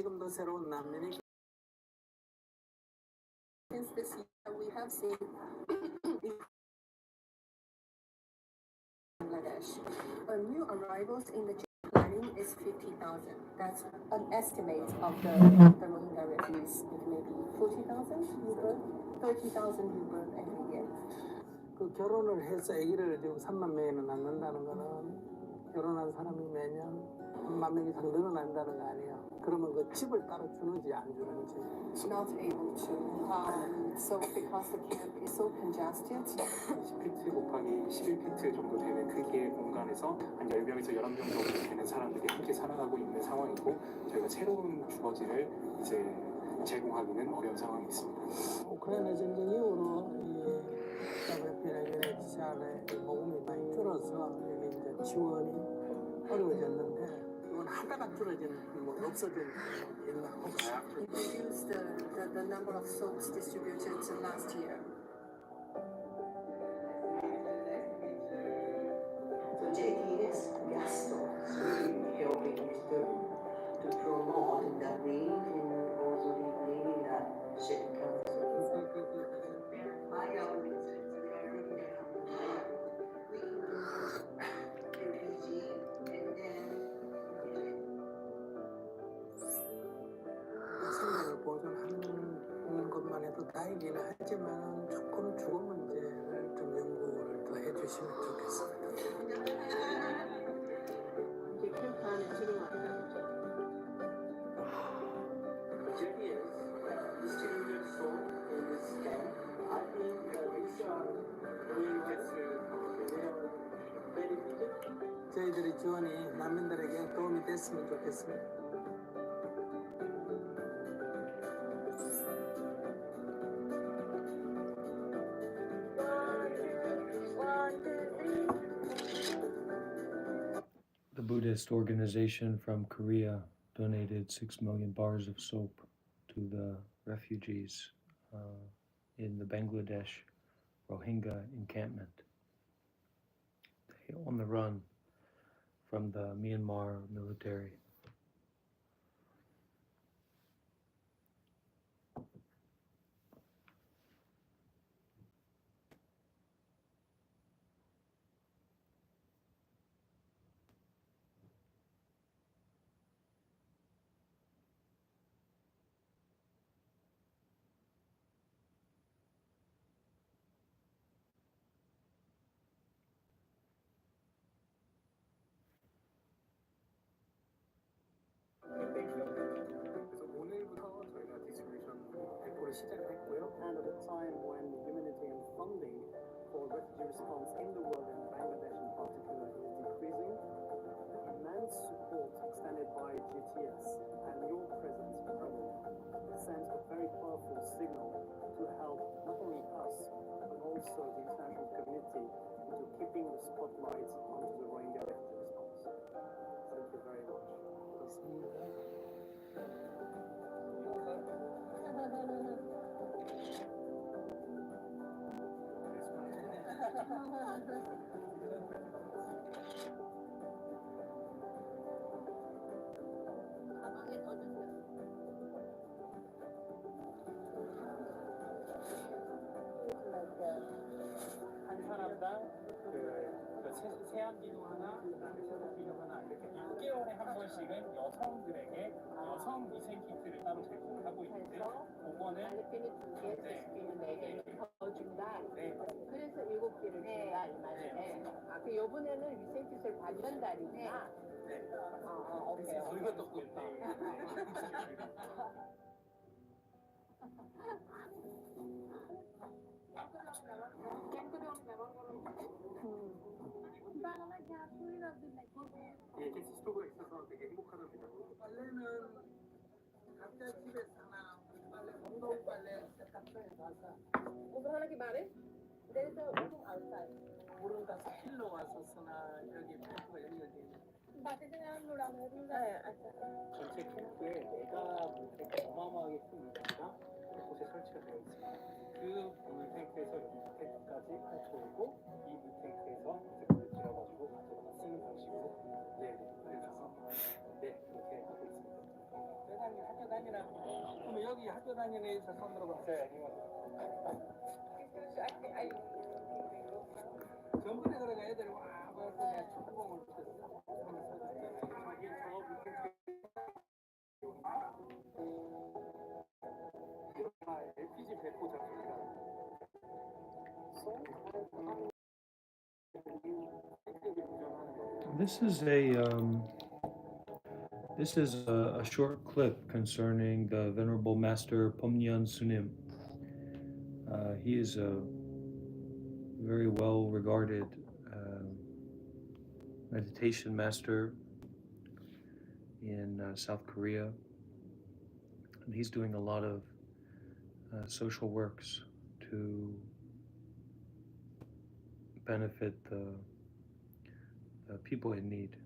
지금도 새로운 난민이 Since this year, we have seen Bangladesh. New arrivals in the planning is 50,000. That's an estimate of the Rohingya refugees. It may be 40,000 rebirth, 30,000 rebirth every year. 그 결혼을 해서 아기를 지금 3만 명이나 낳는다는 거는 결혼한 사람이 매년 1만 명 이상 늘어난다는 거 아니에요. 그러면 그 집을 따로 주는지 안 주는지. Not able to. So because the camp is so congested. 10피트 곱하기 11피트 정도 되는 크기의 공간에서 한 10명에서 11명 정도 되는 사람들이 함께 살아가고 있는 상황이고 저희가 새로운 주거지를 이제 제공하기는 어려운 상황이 있습니다. 우크라이나 전쟁 이후로 이 WFP의 모금이 많이 줄어서 여기 이제 지원이 어려워졌는데 이건 하다가 줄어지는 뭐 없어진 있나 혹시? We reduced the number of soaps distributed last year. So JT is yes, helping to promote the need and also believing that shit comes. My government 생명을 보존하는 것만 해도 다행이긴 하지만 조금 주거 문제를 좀 연구를 더 해주시면 좋겠습니다. 저희들의 지원이 난민들에게 도움이 됐으면 좋겠습니다. The Buddhist organization from Korea donated 6 million bars of soap to the refugees in the Bangladesh Rohingya encampment. They on the run from the Myanmar military. 그래서 오늘부터 저희가 디스트리뷰션 발표를 시작했고요. And at a time when humanitarian funding for refugee response in the world, in Bangladesh in particular, is decreasing, immense support extended by GTS and your presence sends a very powerful signal to help not only us, but also the international community into keeping the spotlight onto the Rohingya refugee response. Thank you very much. 한 사람당 세안 비누 하나, 그다음에 세탁 비누 하나 이렇게 6개월에 한 번씩은 여성들에게 여성 위생 키트를 따로 제공을 하고 있는데 그거는 알레핀이 2개, 세스핀이 4개 더 준다. 네. 그래서 7개를 준다 이 말이네. 아, 그 요번에는 위생킷을 받는다니구나. 네. 오케이. 이것도 없다. 예, 게스트가 있어서 되게 행복하답니다. 빨래는 각자 집에 사나 빨래 공동 빨래 세탁소에 가서 오늘 하나 말해? There is a room outside. 물은 다 힐로 와서 쓰나 여기 펌프가 연결돼 있는. 전체 캠프에 메가 물탱크 어마어마하게 큰 물탱크가 곳에 설치가 되어 있습니다. 그 물탱크에서 여기 물탱크까지 펼쳐오고 이 물탱크에서 이제 물을 길어가지고 가져다가 쓰는 방식으로 알려줘서 네 이렇게 하고 있습니다. 회장님 다니는 그럼 여기 학교 다니는 애에서 손 들어봤어요? 전번에 그래가 애들이 와 그래서 내가 축구공을 쳤어. 자기 사업 LPG 배포 작업이라. This is a short clip concerning the Venerable Master Pomnyan Sunim. He is a very well-regarded meditation master in South Korea, and he's doing a lot of social works to benefit the people in need.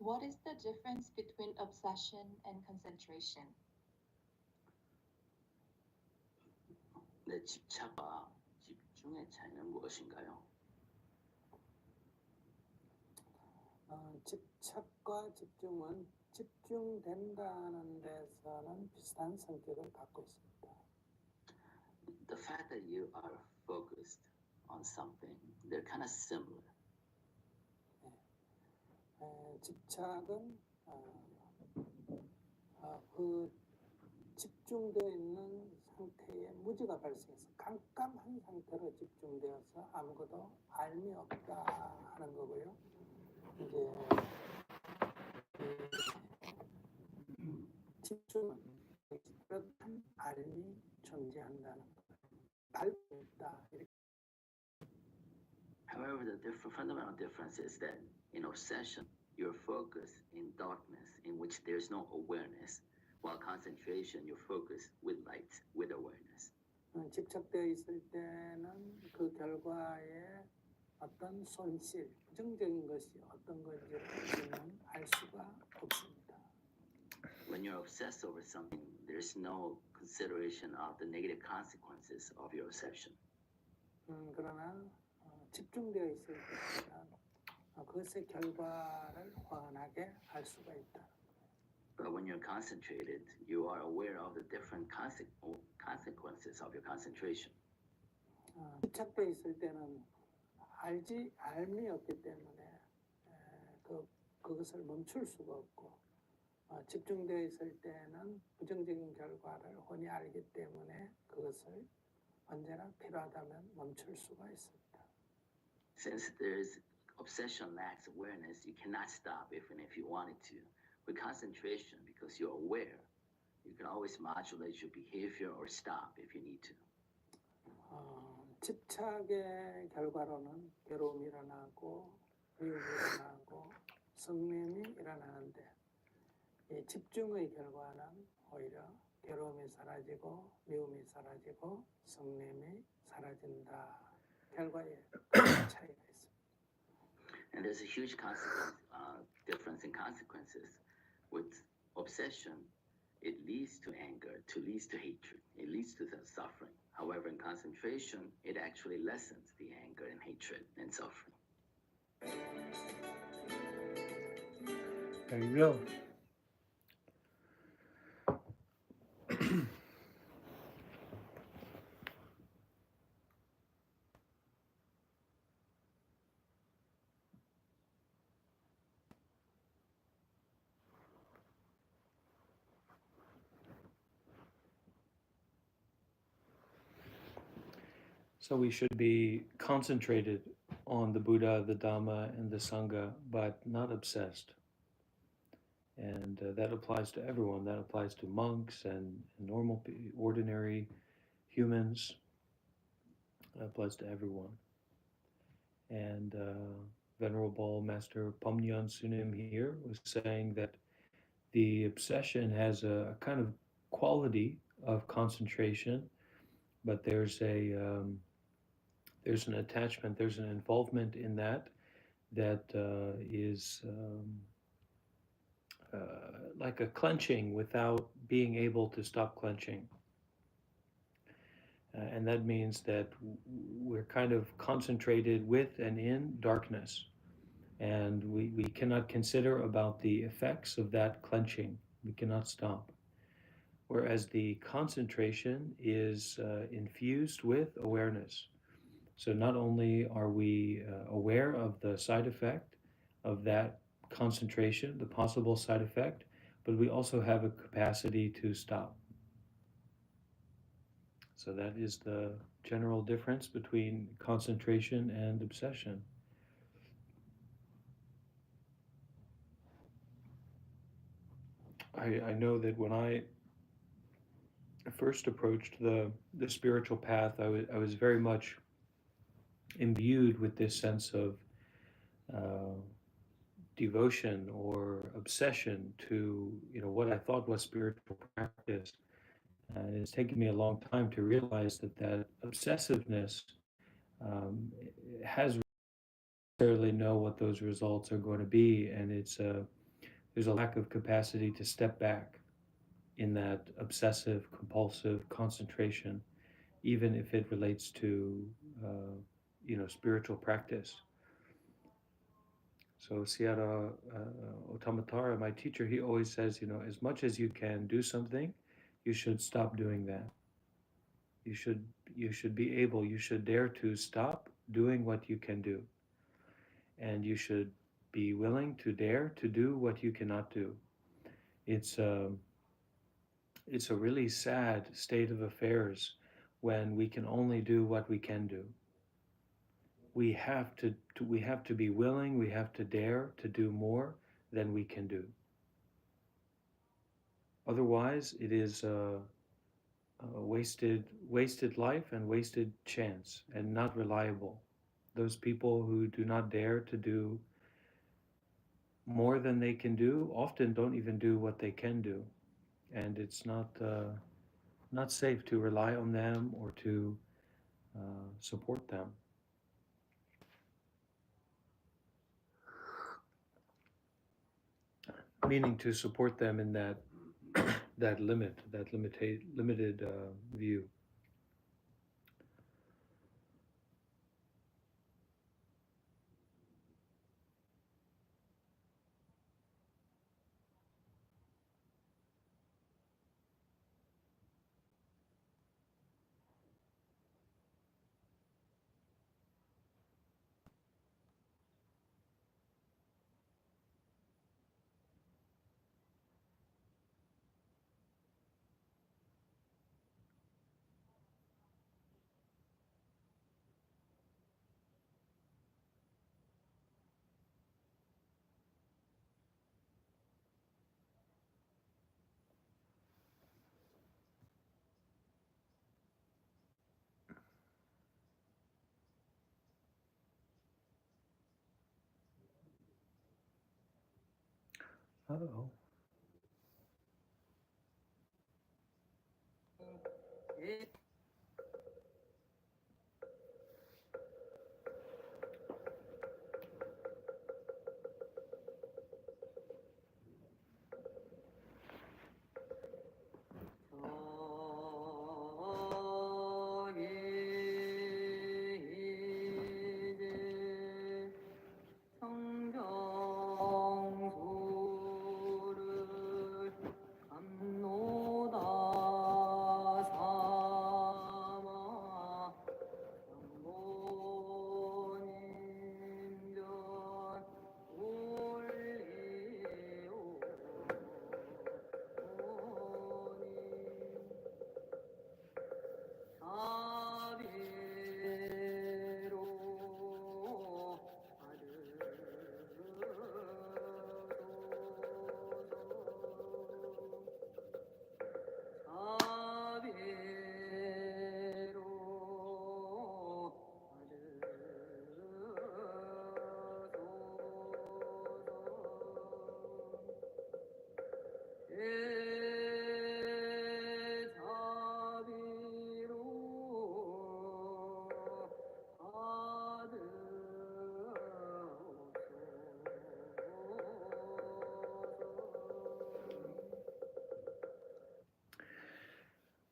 What is the difference between obsession and concentration? 내 집착과 집중의 차이는 무엇인가요? 집착과 집중은 집중된다는 데서는 비슷한 성격을 갖고 있습니다. The fact that you are focused on something, they're kind of similar. 집착은 그 집중되어 있는 상태에 무지가 발생해서 깜깜한 상태로 집중되어서 아무것도 알미 없다 하는 거고요. 이제 집중은 그렇단 알미 존재한다는 거예요. 알고 있다. However, the fundamental difference is that in obsession, you're focused in darkness in which there's no awareness, while concentration, you're focused with light, with awareness. 집착되어 있을 때는 그 결과에 어떤 손실, 부정적인 것이 어떤 건지를 알 수가 없습니다. When you're obsessed over something, there's no consideration of the negative consequences of your obsession. 그러나 집중되어 있을 때는 그것의 결과를 훤하게 알 수가 있다. But when you're concentrated, you are aware of the different consequences of your concentration. 집착되어 있을 때는 알미 없기 때문에 그것을 멈출 수가 없고, 집중되어 있을 때는 부정적인 결과를 훤히 알기 때문에 그것을 언제나 필요하다면 멈출 수가 있습니다. Since there's obsession lacks awareness, you cannot stop even if you wanted to. With concentration, because you're aware, you can always modulate your behavior or stop if you need to. 집착의 결과로는 괴로움이 일어나고 미움이 일어나고 성냄이 일어나는데, 이 집중의 결과는 오히려 괴로움이 사라지고 미움이 사라지고 성냄이 사라진다. 결과에 차이가 있습니다. And there's a huge difference in consequences. With obsession, it leads to anger, leads to hatred, it leads to suffering. However, in concentration, it actually lessens the anger and hatred and suffering. There you go. So we should be concentrated on the Buddha, the Dhamma, and the Sangha, but not obsessed. And that applies to everyone. That applies to monks and normal, ordinary humans. That applies to everyone. And Venerable Master Pomnyan Sunim here was saying that the obsession has a kind of quality of concentration, but there's an attachment, there's an involvement in that is like a clenching without being able to stop clenching. And that means that we're kind of concentrated with and in darkness. And we cannot consider about the effects of that clenching. We cannot stop. Whereas the concentration is infused with awareness. So not only are we aware of the side effect of that concentration, the possible side effect, but we also have a capacity to stop. So that is the general difference between concentration and obsession. I know that when I first approached the spiritual path, I was very much imbued with this sense of devotion or obsession to what I thought was spiritual practice. And it's taken me a long time to realize that obsessiveness has necessarily know what those results are going to be, and there's a lack of capacity to step back in that obsessive compulsive concentration, even if it relates to spiritual practice. So Siara Otamatara, my teacher, he always says, as much as you can do something, you should stop doing that. You should be able, you should dare to stop doing what you can do. And you should be willing to dare to do what you cannot do. It's a really sad state of affairs when we can only do what we can do. We have to be willing, we have to dare to do more than we can do. Otherwise, it is a wasted life and wasted chance and not reliable. Those people who do not dare to do more than they can do often don't even do what they can do, and it's not safe to rely on them or to support them. Meaning to support them in that limited view. Uh-oh.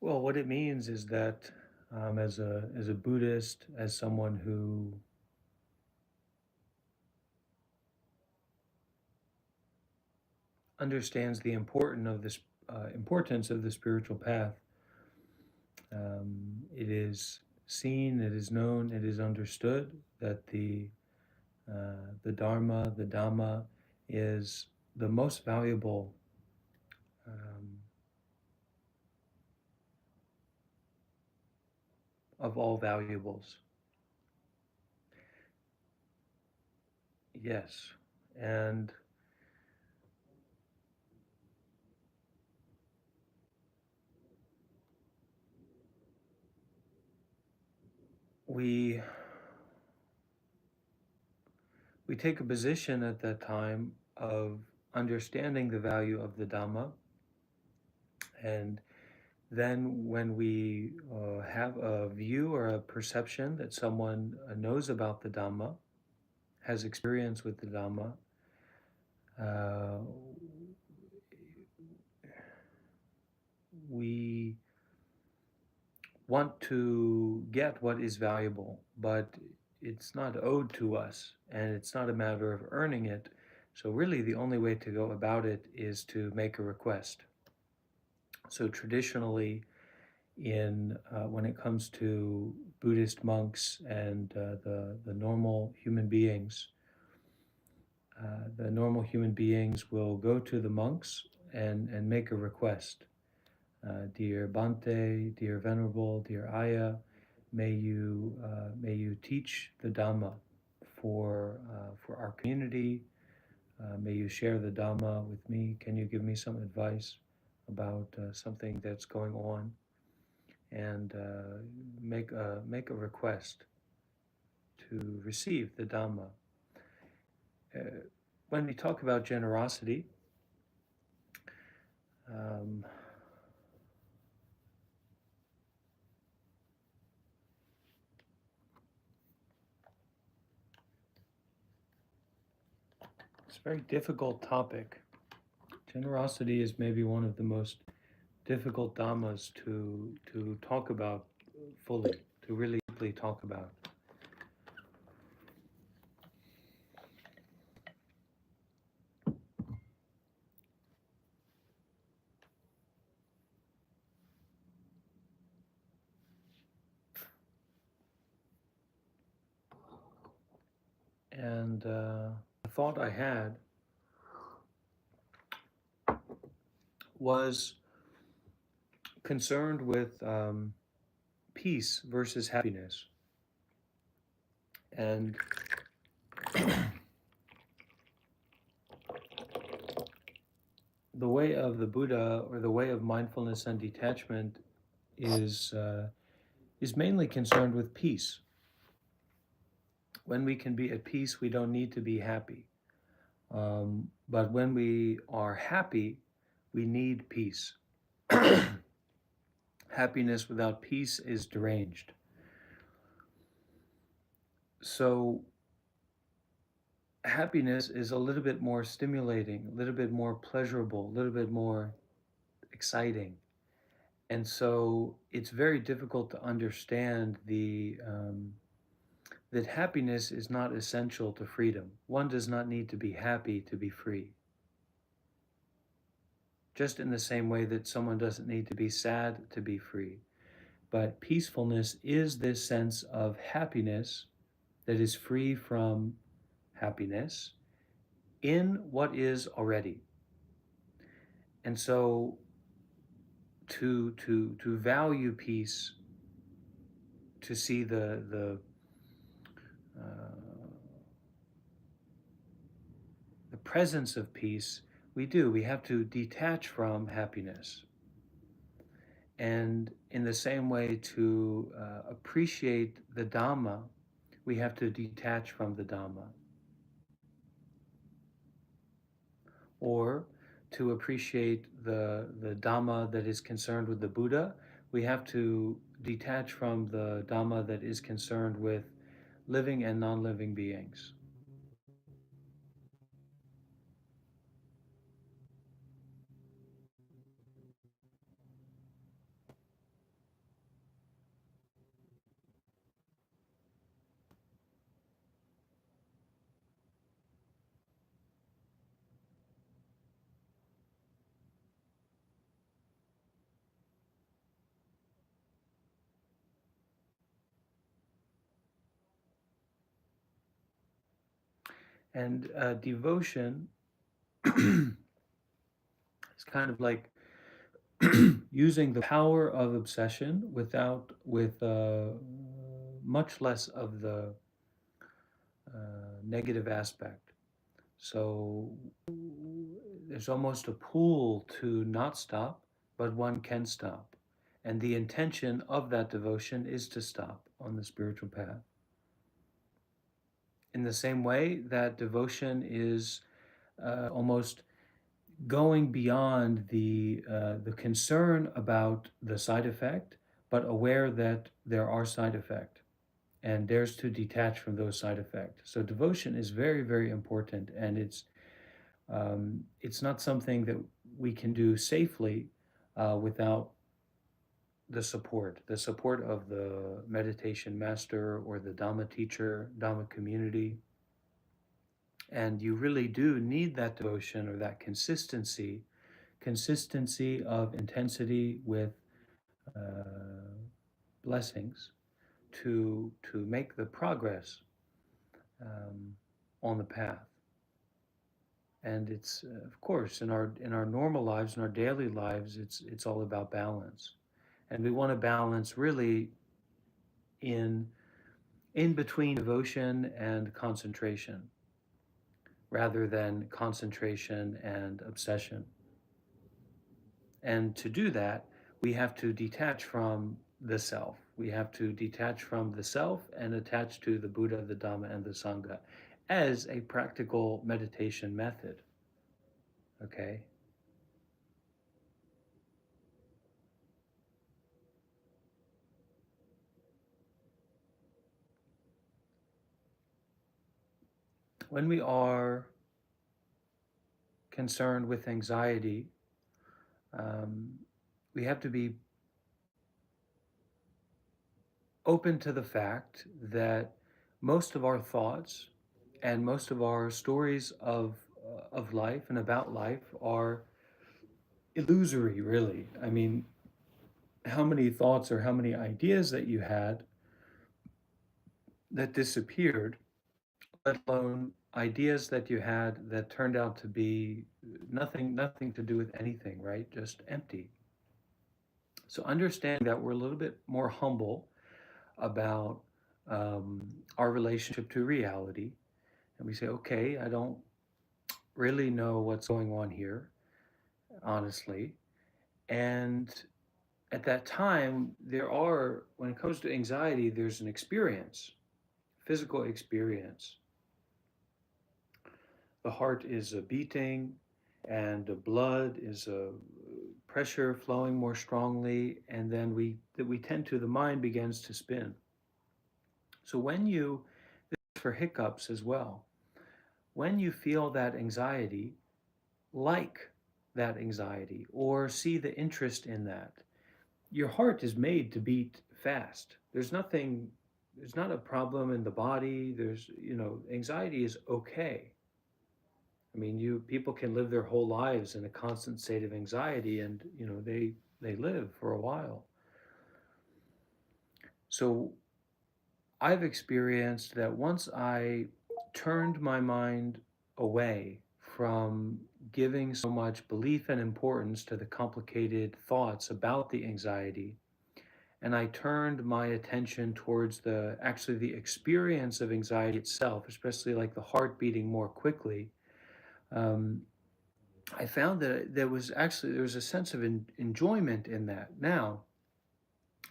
Well, what it means is that as a Buddhist, as someone who understands the importance of the spiritual path, it is seen, it is known, it is understood that the Dharma, the Dhamma, is the most valuable of all valuables. Yes, and we take a position at that time of understanding the value of the Dhamma, and then when we have a view or a perception that someone knows about the Dhamma, has experience with the Dhamma, uh, we want to get what is valuable, but it's not owed to us, and it's not a matter of earning it. So really the only way to go about it is to make a request. So traditionally, when it comes to Buddhist monks and the normal human beings, the normal human beings will go to the monks and make a request. Dear Bhante, dear Venerable, dear Aya, may you teach the Dhamma for our community. May you share the Dhamma with me. Can you give me some advice about something that's going on? And make a request to receive the Dhamma. When we talk about generosity, it's a very difficult topic. Generosity is maybe one of the most difficult dhammas to talk about fully, to really deeply talk about. And the thought I had was concerned with peace versus happiness. And the way of the Buddha, or the way of mindfulness and detachment, is mainly concerned with peace. When we can be at peace, we don't need to be happy. But when we are happy, we need peace. Happiness without peace is deranged. So happiness is a little bit more stimulating, a little bit more pleasurable, a little bit more exciting. And so it's very difficult to understand that happiness is not essential to freedom. One does not need to be happy to be free. Just in the same way that someone doesn't need to be sad to be free. But peacefulness is this sense of happiness that is free from happiness in what is already. And so to value peace, to see the presence of peace, we have to detach from happiness. And in the same way, to appreciate the Dhamma, we have to detach from the Dhamma. Or to appreciate the Dhamma that is concerned with the Buddha, we have to detach from the Dhamma that is concerned with living and non-living beings. And devotion is kind of like using the power of obsession with much less of the negative aspect. So there's almost a pull to not stop, but one can stop. And the intention of that devotion is to stop on the spiritual path. In the same way that devotion is almost going beyond the concern about the side effect, but aware that there are side effects and dares to detach from those side effects. So devotion is very, very important, and it's not something that we can do safely without the support of the meditation master or the Dhamma teacher, Dhamma community. And you really do need that devotion or that consistency of intensity with blessings to make the progress on the path. And it's of course in our normal lives, in our daily lives, it's all about balance, and we want to balance really in between devotion and concentration, rather than concentration and obsession. And to do that, we have to detach from the self. We have to detach from the self and attach to the Buddha, the Dhamma, and the Sangha as a practical meditation method. Okay? When we are concerned with anxiety, we have to be open to the fact that most of our thoughts and most of our stories of life and about life are illusory, really. I mean, how many thoughts or how many ideas that you had that disappeared, let alone ideas that you had that turned out to be nothing to do with anything, right? Just empty. So understanding that we're a little bit more humble about our relationship to reality, and we say, okay, I don't really know what's going on here, honestly. And at that time, when it comes to anxiety, there's an experience, physical experience. The heart is beating, and the blood is pressure flowing more strongly, and then the mind begins to spin. So this is for hiccups as well, when you feel that anxiety, like that anxiety, or see the interest in that. Your heart is made to beat fast. There's not a problem in the body. Anxiety is okay. I mean, people can live their whole lives in a constant state of anxiety, and they live for a while. So I've experienced that once I turned my mind away from giving so much belief and importance to the complicated thoughts about the anxiety, and I turned my attention towards the experience of anxiety itself, especially like the heart beating more quickly. I found that there was a sense of enjoyment in that. Now,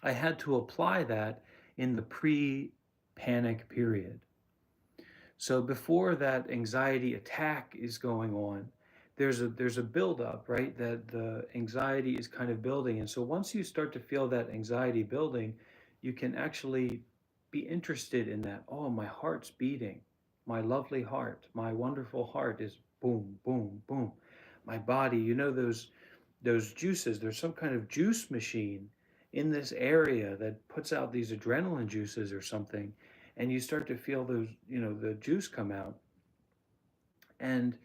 I had to apply that in the pre-panic period. So before that anxiety attack is going on, there's a buildup, right? That the anxiety is kind of building, and so once you start to feel that anxiety building, you can actually be interested in that. Oh, my heart's beating, my lovely heart, my wonderful heart is boom, boom, boom. My body, those juices. There's some kind of juice machine in this area that puts out these adrenaline juices or something, and you start to feel the juice come out, and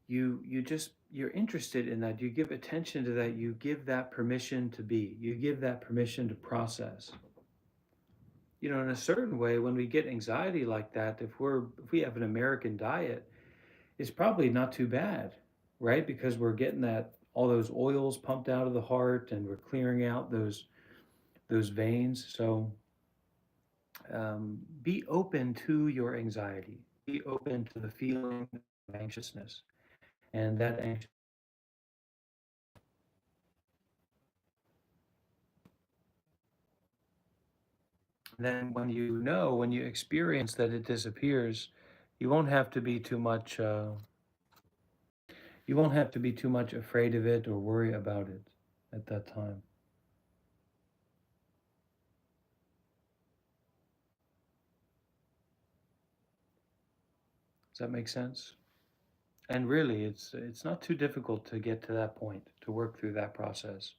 you're interested in that. You give attention to that. You give that permission to be. You give that permission to process. In a certain way, when we get anxiety like that, if we have an American diet, is probably not too bad, right? Because we're getting that all those oils pumped out of the heart, and we're clearing out those veins. So be open to your anxiety. Be open to the feeling of anxiousness, and that anxious. Then when you experience that it disappears, you won't have to be too much. You won't have to be too much afraid of it or worry about it at that time. Does that make sense? And really, it's not too difficult to get to that point, to work through that process.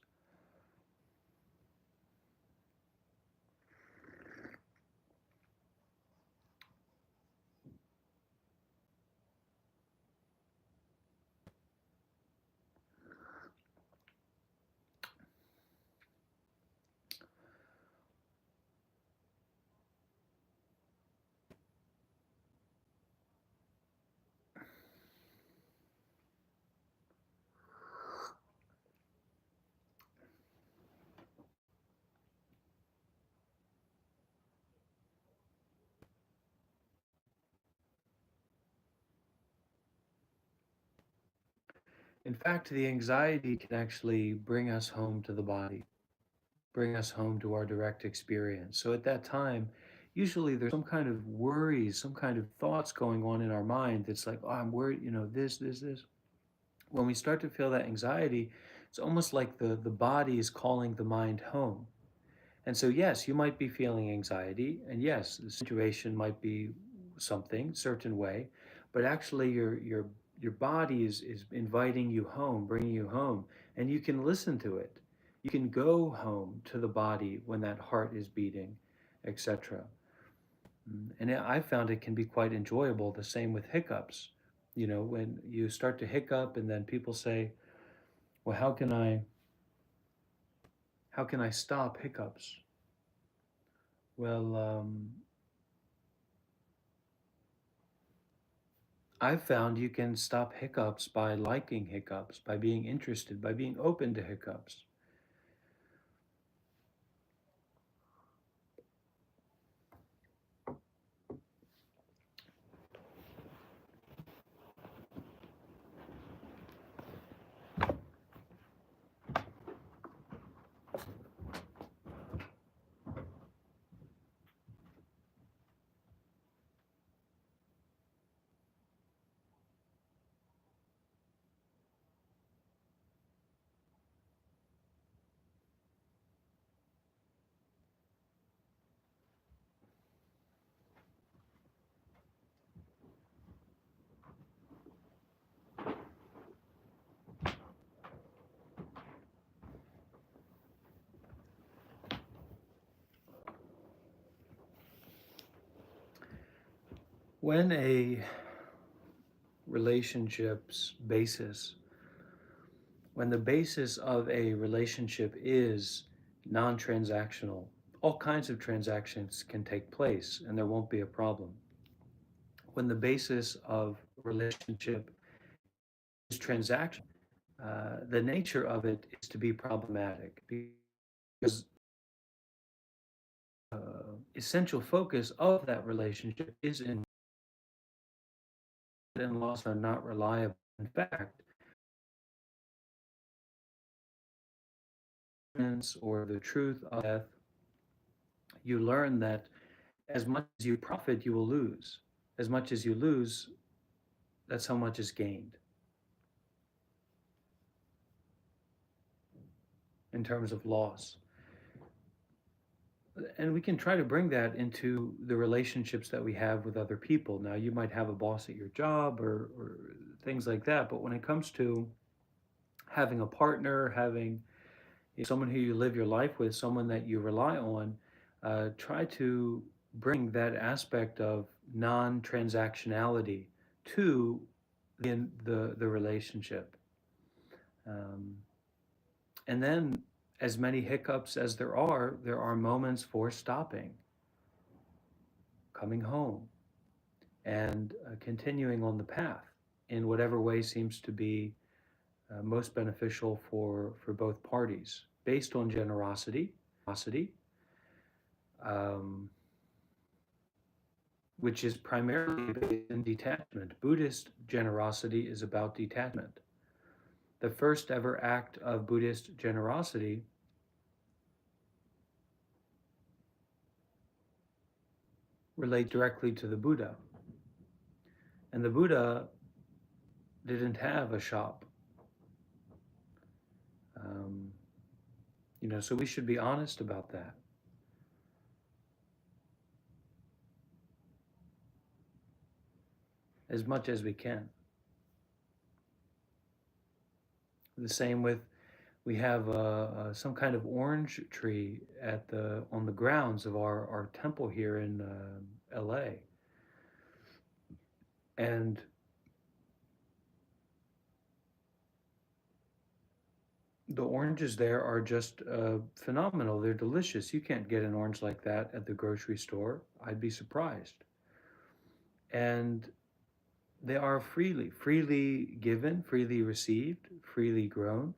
In fact, the anxiety can actually bring us home to the body, bring us home to our direct experience. So at that time, usually there's some kind of worries, some kind of thoughts going on in our mind that's like, oh, I'm worried, this. When we start to feel that anxiety, it's almost like the body is calling the mind home. And so, yes, you might be feeling anxiety, and yes, the situation might be something certain way, but actually, your body is inviting you home, bringing you home, and you can listen to it. You can go home to the body when that heart is beating, etc. And I found it can be quite enjoyable. The same with hiccups. When you start to hiccup, and then people say, "Well, how can I stop hiccups?" Well, I've found you can stop hiccups by liking hiccups, by being interested, by being open to hiccups. When a relationship's basis, when the basis of a relationship is non transactional, all kinds of transactions can take place and there won't be a problem. When the basis of a relationship is transaction, the nature of it is to be problematic because essential focus of that relationship is in-laws are not reliable. In fact, or the truth of death, you learn that as much as you profit, you will lose. As much as you lose, that's how much is gained in terms of loss. And we can try to bring that into the relationships that we have with other people. Now, you might have a boss at your job or things like that, but when it comes to having a partner, having someone who you live your life with, someone that you rely on, try to bring that aspect of non-transactionality to the relationship. Um, and then, as many hiccups as there are moments for stopping, coming home, and continuing on the path. in whatever way seems to be most beneficial for both parties, based on generosity, um, which is primarily based in detachment. Buddhist generosity is about detachment. The first ever act of Buddhist generosity relates directly to the Buddha. And the Buddha didn't have a shop. So we should be honest about that. As much as we can. The same with, we have some kind of orange tree on the grounds of our temple here in LA. And the oranges there are just phenomenal. They're delicious. You can't get an orange like that at the grocery store. I'd be surprised. And they are freely given, freely received, freely grown.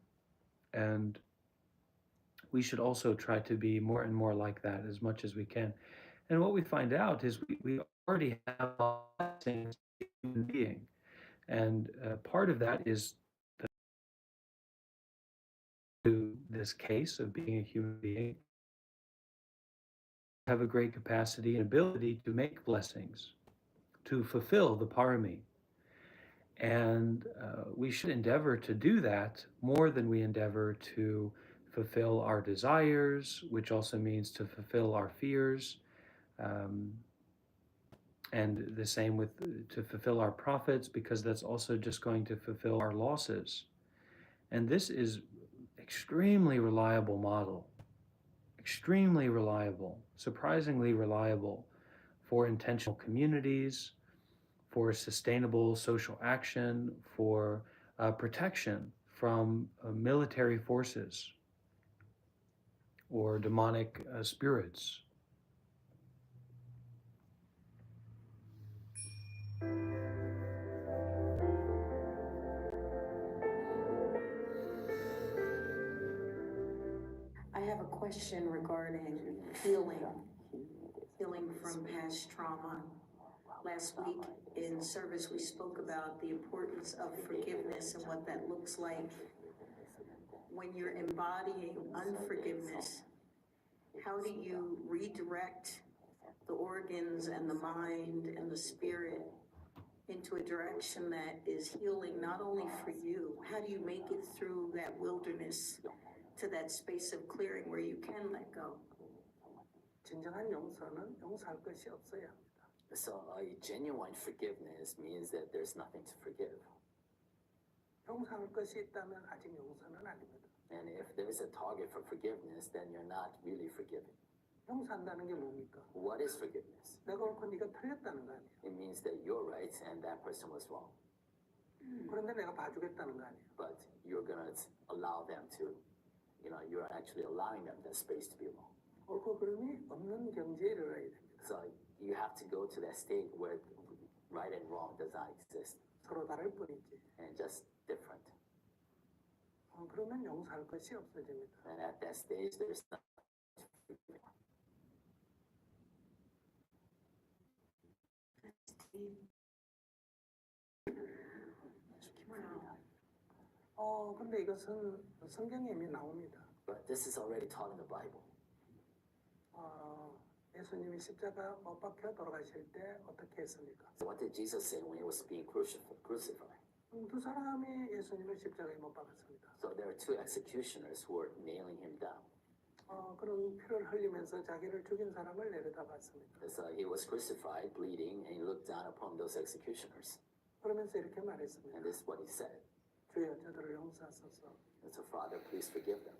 And we should also try to be more and more like that as much as we can. And what we find out is we already have blessings as a human being. And part of that is to this case of being a human being, have a great capacity and ability to make blessings, to fulfill the parami. And we should endeavor to do that more than we endeavor to fulfill our desires, which also means to fulfill our fears. And the same with to fulfill our profits, because that's also just going to fulfill our losses. And this is extremely reliable model, extremely reliable, surprisingly reliable for intentional communities, for sustainable social action, for protection from military forces or demonic spirits. I have a question regarding healing from past trauma. Last week in service, we spoke about the importance of forgiveness and what that looks like when you're embodying unforgiveness. How do you redirect the organs and the mind and the spirit into a direction that is healing not only for you? How do you make it through that wilderness to that space of clearing where you can let go? 진정한 용서는 용서할 것이 없어야 합니다. So a genuine forgiveness means that there's nothing to forgive. 용서할 것이 있다면 아직 용서는 아닙니다. And if there is a target for forgiveness, then you're not really forgiving. 용서한다는 게 뭡니까? What is forgiveness? 내가 옳고 네가 틀렸다는 거 아니에요. It means that you're right and that person was wrong. 그런데 내가 봐주겠다는 거 아니에요. But you're gonna allow them to, you're actually allowing them that space to be wrong. 옳고 그름이 없는 경지에 이르러야 됩니다. So you have to go to that state where right and wrong does not exist. 서로 다를 뿐이지. And just different. 그러면 용서할 것이 없어집니다. And at that stage, there's nothing. 근데 이것은 성경에 이미 나옵니다. But this is already taught in the Bible. 예수님이 십자가 못 박혀 돌아가실 때 어떻게 했습니까? So what did Jesus say when he was being crucified? 두 사람이 예수님을 십자가에 못 박았습니다. So there are two executioners who were nailing him down. 그런 피를 흘리면서 자기를 죽인 사람을 내려다봤습니다. So he was crucified, bleeding, and he looked down upon those executioners. 그러면서 이렇게 말했습니다. And this is what he said. 주여 저들을 용서하소서. And so, Father, please forgive them.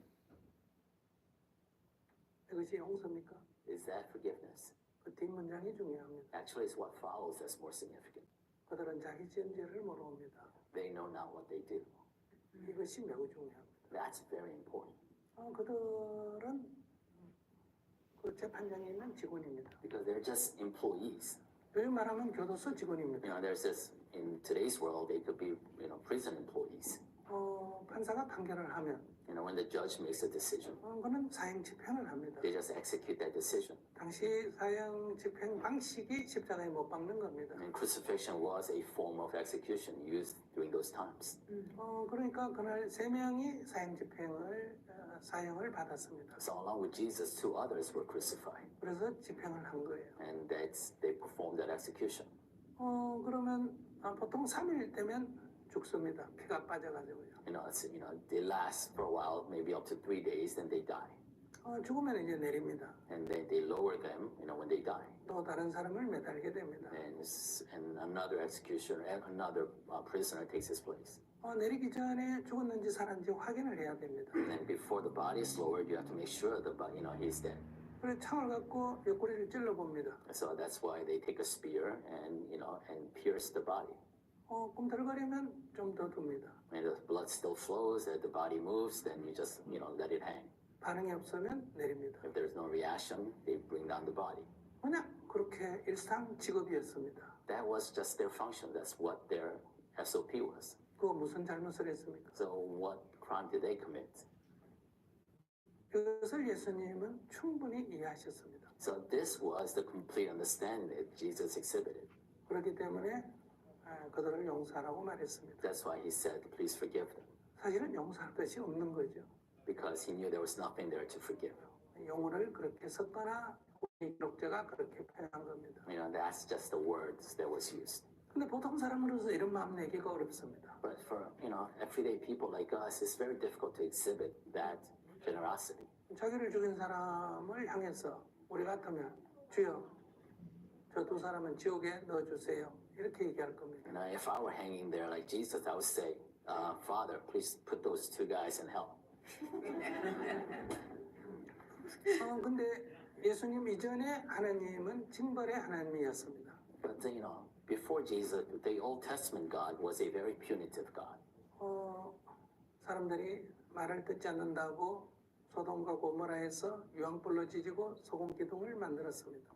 이것이 용서입니까? Is that forgiveness? 그 뒷문장이 중요합니다. Actually, it's what follows that's more significant. 그들은 자기 지은 죄를 모르옵니다. They know not what they do. 이것이 매우 중요합니다. That's very important. 그들은 그 재판장에 있는 직원입니다. Because they're just employees. 요즘 말하면 교도소 직원입니다. There's this in today's world, they could be, prison employees. 판사가 판결을 하면 When the judge makes a decision, 그는 사형 집행을 합니다. they just execute that decision. 당시 사형 집행 방식이 십자가에 못 박는 겁니다. And crucifixion was a form of execution used during those times. 그러니까 그날 세 명이 사형을 받았습니다. So along with Jesus, 2 others were crucified. 그래서 집행을 한 거예요. And they performed that execution. 그러면 보통 3일 되면 죽습니다. 피가 빠져가지고요. They last for a while, maybe up to 3 days, then they die. 죽으면 이제 내립니다. And then they lower them, when they die. 또 다른 사람을 매달게 됩니다. And another executioner and another prisoner takes his place. 내리기 전에 죽었는지 살았는지 확인을 해야 됩니다. And then before the body is lowered, you have to make sure he's dead. 그래서 창을 갖고 옆구리를 찔러 봅니다. So that's why they take a spear and pierce the body. 꿈틀거리면 좀 더 둡니다. And the blood still flows, as the body moves, then you just, let it hang. 반응이 없으면 내립니다. If there's no reaction, they bring down the body. 그냥 그렇게 일상 직업이었습니다. That was just their function. That's what their SOP was. 그 무슨 잘못을 했습니까? So what crime did they commit? 이것을 예수님은 충분히 이해하셨습니다. So this was the complete understanding that Jesus exhibited. 그렇기 때문에 그들을 용서하라고 말했습니다. That's why he said, please forgive them. 사실은 용서할 것이 없는 거죠. Because he knew there was nothing there to forgive. 용어를 그렇게 썼거나 기록자가 그렇게 표현한 겁니다. That's just the words that was used. 근데 보통 사람으로서 이런 마음 내기가 어렵습니다. But for, everyday people like us, it's very difficult to exhibit that generosity. 자기를 죽인 사람을 향해서 우리 같으면 주여, 저 2 사람은 지옥에 넣어주세요. 이렇게 얘기할 겁니다. If I were hanging there like Jesus, I would say, Father, please put those 2 guys in hell. 근데 예수님 이전에 하나님은 징벌의 하나님이었습니다. But before Jesus, the Old Testament God was a very punitive God. 사람들이 말을 듣지 않는다고 소돔과 고모라에서 유황불로 지지고 소금 기둥을 만들었습니다.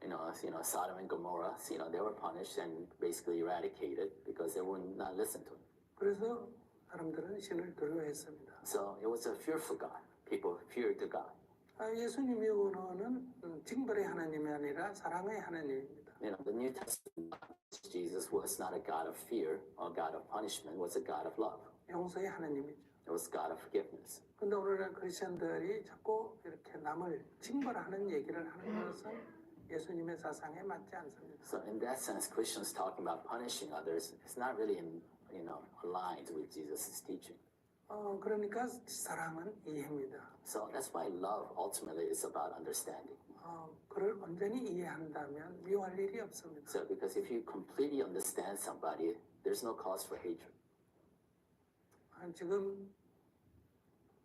Sodom and Gomorrah, they were punished and basically eradicated because they would not listen to him. 그래서 사람들은 신을 두려워했습니다. So it was a fearful God. People feared the God. 예수님의 언어는 징벌의 하나님이 아니라 사랑의 하나님입니다. The New Testament, Jesus was not a God of fear or God of punishment, was a God of love. 용서의 하나님이죠. It was God of forgiveness. 근데 오늘날 크리스천들이 자꾸 이렇게 남을 징벌하는 얘기를 하는 것은 예수님의 사상에 맞지 않습니다. So in that sense, Christians talking about punishing others is not really aligned with Jesus' teaching. 그러니까 사랑은 이해입니다. So that's why love ultimately is about understanding. 그를 온전히 이해한다면 미워할 일이 없습니다. So because if you completely understand somebody, there's no cause for hatred. 지금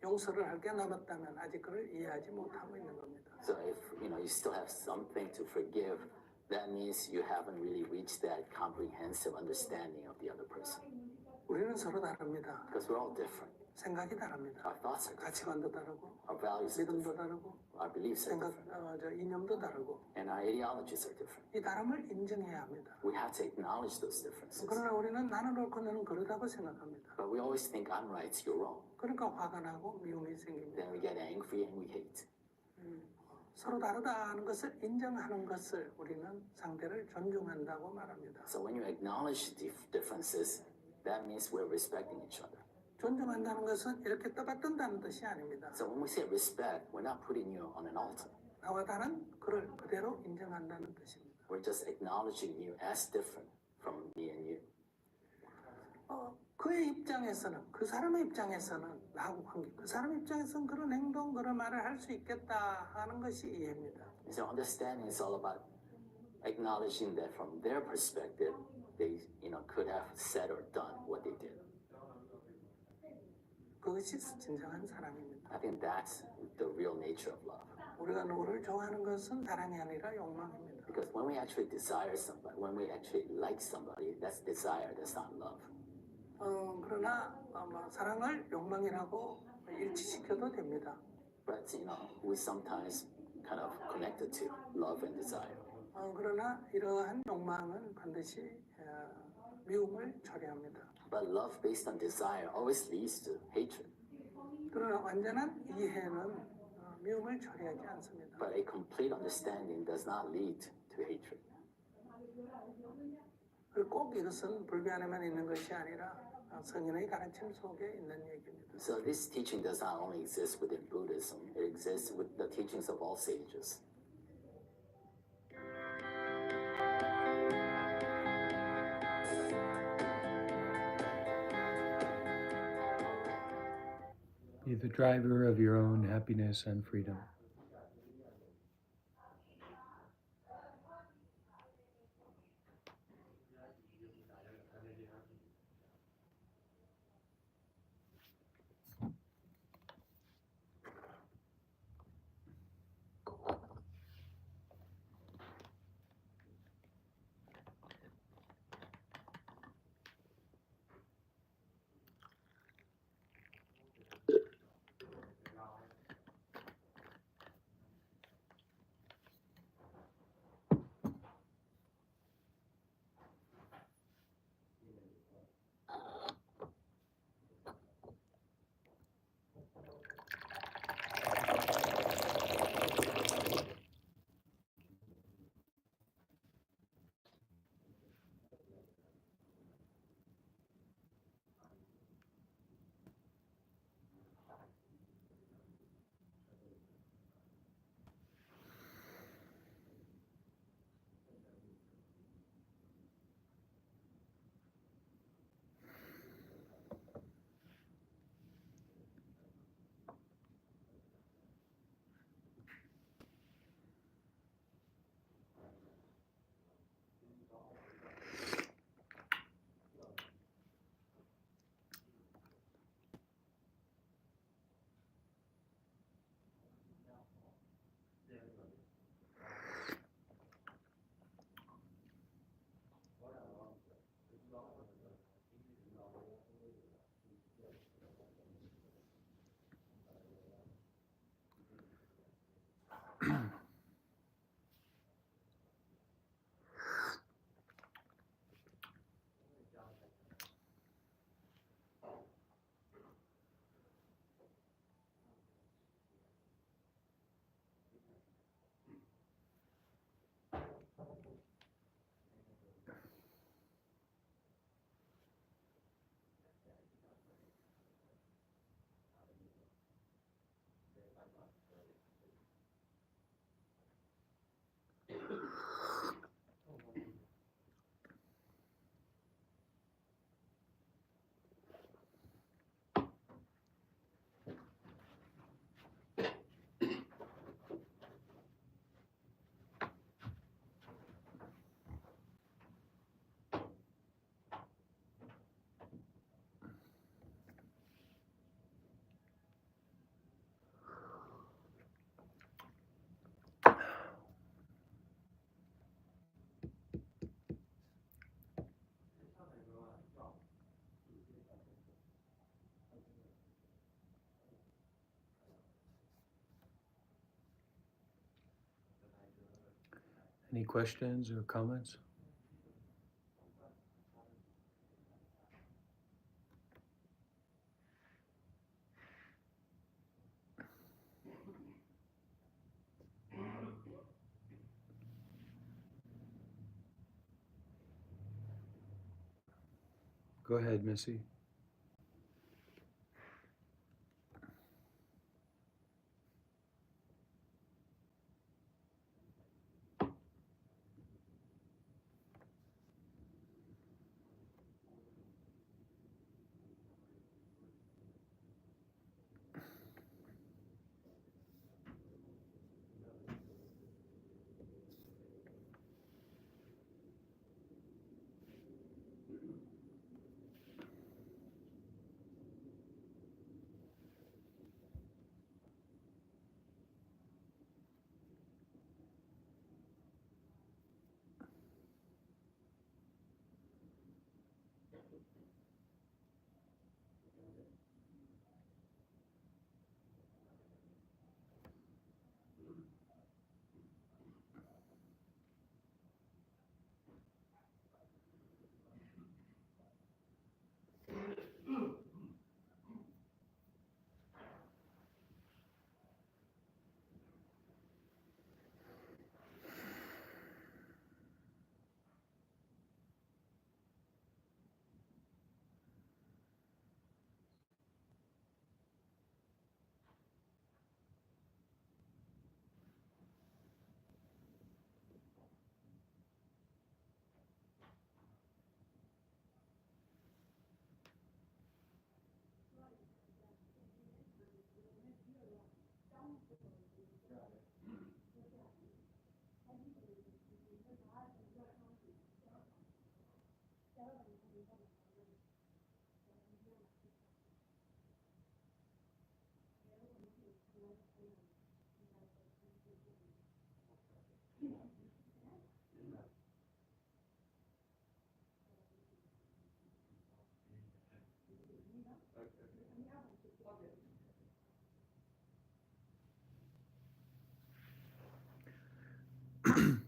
용서를 할 게 남았다면 아직 그를 이해하지 못하고 있는 겁니다. So if you still have something to forgive, that means you haven't really reached that comprehensive understanding of the other person. 우리는 서로 다릅니다. Because we're all different. 생각이 다릅니다. Our thoughts are different. 가치관도 다르고, Our values are 믿음도 different. 다르고, Our beliefs are different. 이념도 다르고. And our ideologies are different. 이 다름을 인정해야 합니다. We have to acknowledge those differences. 그러나 우리는 나는 옳고 너는 그러다고 생각합니다. But we always think I'm right, you're wrong. 그러니까 화가 나고 미움이 생깁니다. Then we get angry and we hate. 서로 다르다는 것을 인정하는 것을 우리는 상대를 존중한다고 말합니다. So when you acknowledge the differences, that means we're respecting each other. 존중한다는 것은 이렇게 떠받든다는 뜻이 아닙니다. So when we say respect, we're not putting you on an altar. 나와 다른 그를 그대로 인정한다는 뜻입니다. We're just acknowledging you as different from me and you. 그의 입장에서는, 그 사람의 입장에서는 나하고 관계, 그 사람 입장에서는 그런 행동, 그런 말을 할 수 있겠다 하는 것이 이해입니다. So understanding is all about acknowledging that from their perspective, they could have said or done what they did. 그것이 진정한 사랑입니다. I think that's the real nature of love. 우리가 누구를 좋아하는 것은 사랑이 아니라 욕망입니다. Because when we actually desire somebody, when we actually like somebody, that's desire, that's not love. 그러나 사랑을 욕망이라고 일치시켜도 됩니다. But we sometimes kind of connect it to love and desire. 그러나 이러한 욕망은 반드시 미움을 초래합니다. But love based on desire always leads to hatred. 그러나 완전한 이해는 미움을 초래하지 않습니다. But a complete understanding does not lead to hatred. 그리고 꼭 이것은 불교 안에만 있는 것이 아니라 성인의 가르침 속에 있는 얘기입니다. So this teaching does not only exist within Buddhism, it exists with the teachings of all sages. Be the driver of your own happiness and freedom. Any questions or comments? Go ahead, Missy.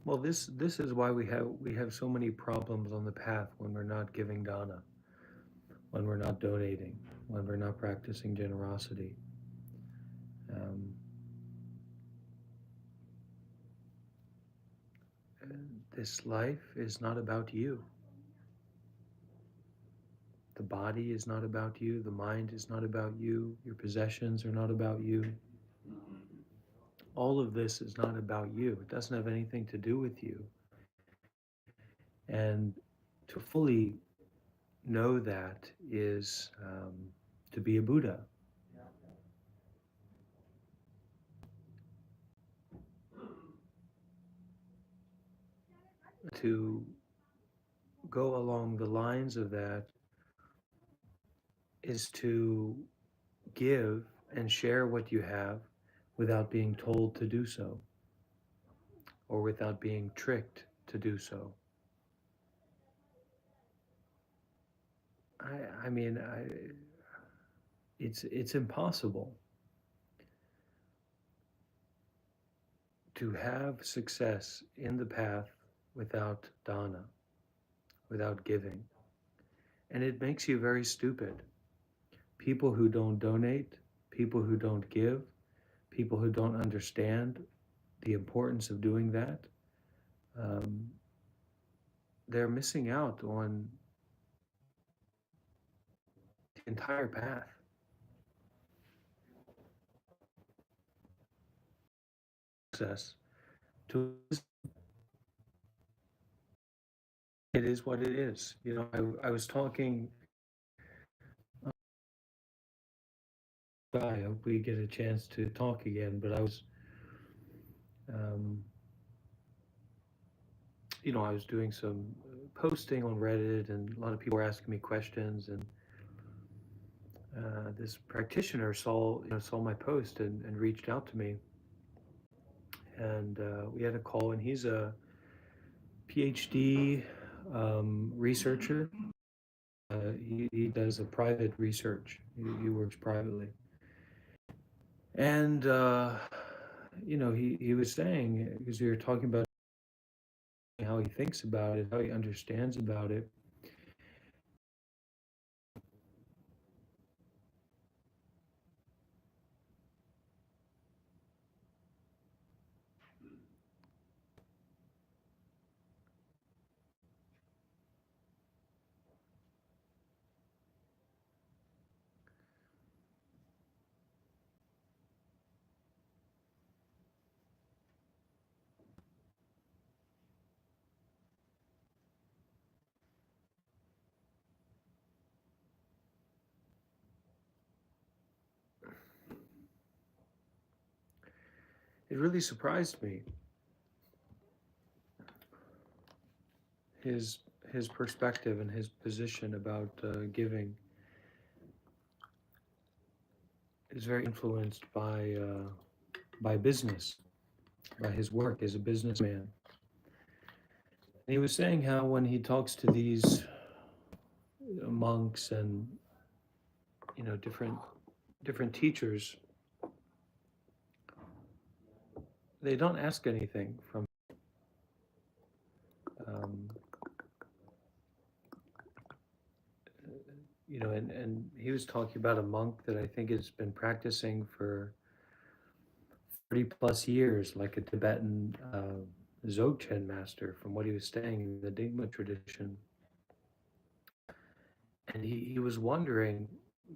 Well, this is why we have so many problems on the path when we're not giving dana, when we're not donating, when we're not practicing generosity. Um, this life is not about you. The body is not about you. The mind is not about you. Your possessions are not about you. All of this is not about you. It doesn't have anything to do with you. And to fully know that is to be a Buddha. To go along the lines of that is to give and share what you have without being told to do so or without being tricked to do so. I mean, it's impossible to have success in the path without dana, without giving. And it makes you very stupid. People who don't donate, people who don't give, people who don't understand the importance of doing that, um, they're missing out on the entire path. Access to it is what it is. You know, I was talking. I hope we get a chance to talk again. But I was, um, I was doing some posting on Reddit, and a lot of people were asking me questions, and this practitioner saw my post and reached out to me, and we had a call. And he's a PhD researcher. He does a private research. He works privately, and he was saying, because we were talking about how he thinks about it, how he understands about it. It really surprised me. His his perspective and his position about giving is very influenced by business, by his work as a businessman. And he was saying how when he talks to these monks and different teachers, they don't ask anything from um, and he was talking about a monk that I think has been practicing for 30 plus years, like a Tibetan Dzogchen master, from what he was saying in the Digma tradition. And he was wondering,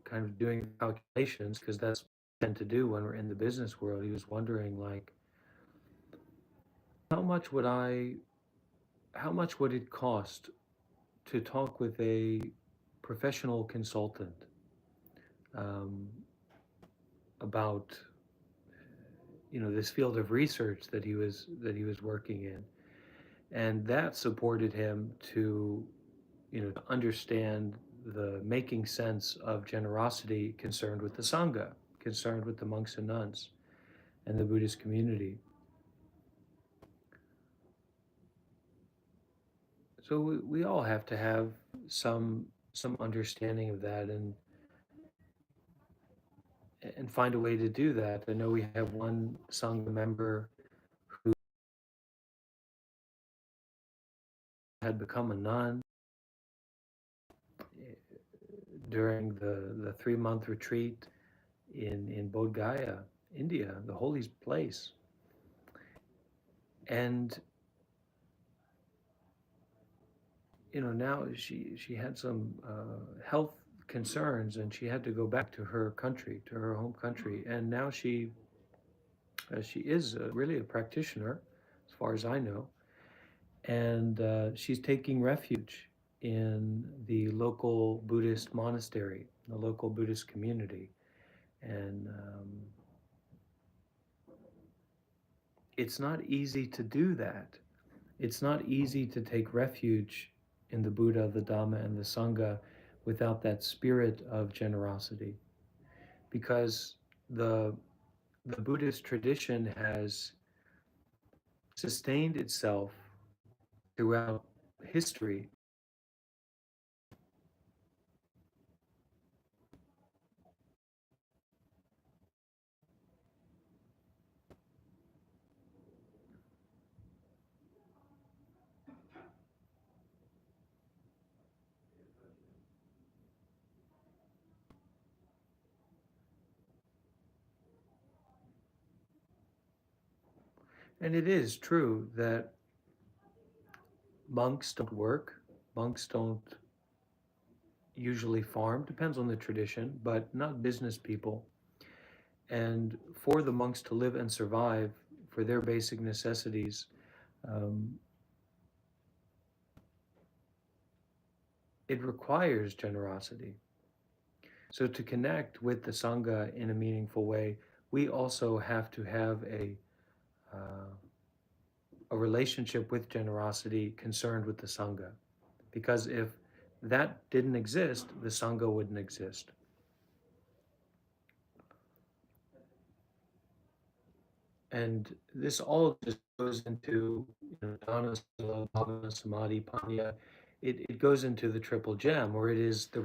kind of doing calculations, because that's what we tend to do when we're in the business world. He was wondering, like, how much would it cost to talk with a professional consultant um, about this field of research that he was working in, and that supported him to to understand the making sense of generosity concerned with the Sangha, concerned with the monks and nuns and the Buddhist community. So we all have to have some understanding of that and find a way to do that. I know we have one Sangha member who had become a nun during the 3-month retreat in Bodh Gaya, India, the holy place. And now she had some health concerns, and she had to go back to her country, to her home country. And now she is really a practitioner, as far as I know, and she's taking refuge in the local Buddhist monastery, the local Buddhist community, and it's not easy to do that. It's not easy to take refuge in the Buddha, the Dhamma, and the Sangha without that spirit of generosity, because the Buddhist tradition has sustained itself throughout history. And it is true that monks don't work, monks don't usually farm, depends on the tradition, but not business people. And for the monks to live and survive, for their basic necessities, um, it requires generosity. So to connect with the Sangha in a meaningful way, we also have to have a relationship with generosity concerned with the Sangha. Because if that didn't exist, the Sangha wouldn't exist. And this all just goes into dana, sila, bhavana, samadhi, panya. It goes into the triple gem, where it is the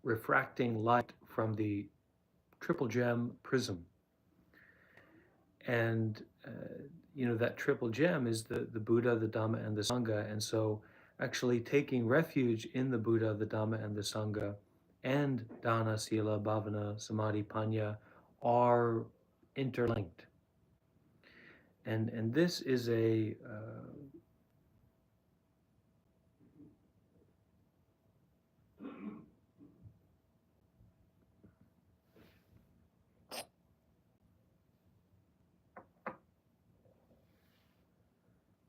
refracting light from the triple gem prism. And that triple gem is the Buddha, the Dhamma, and the Sangha. And so actually taking refuge in the Buddha, the Dhamma, and the Sangha, and dana, sila, bhavana, samadhi, panya are interlinked. And this is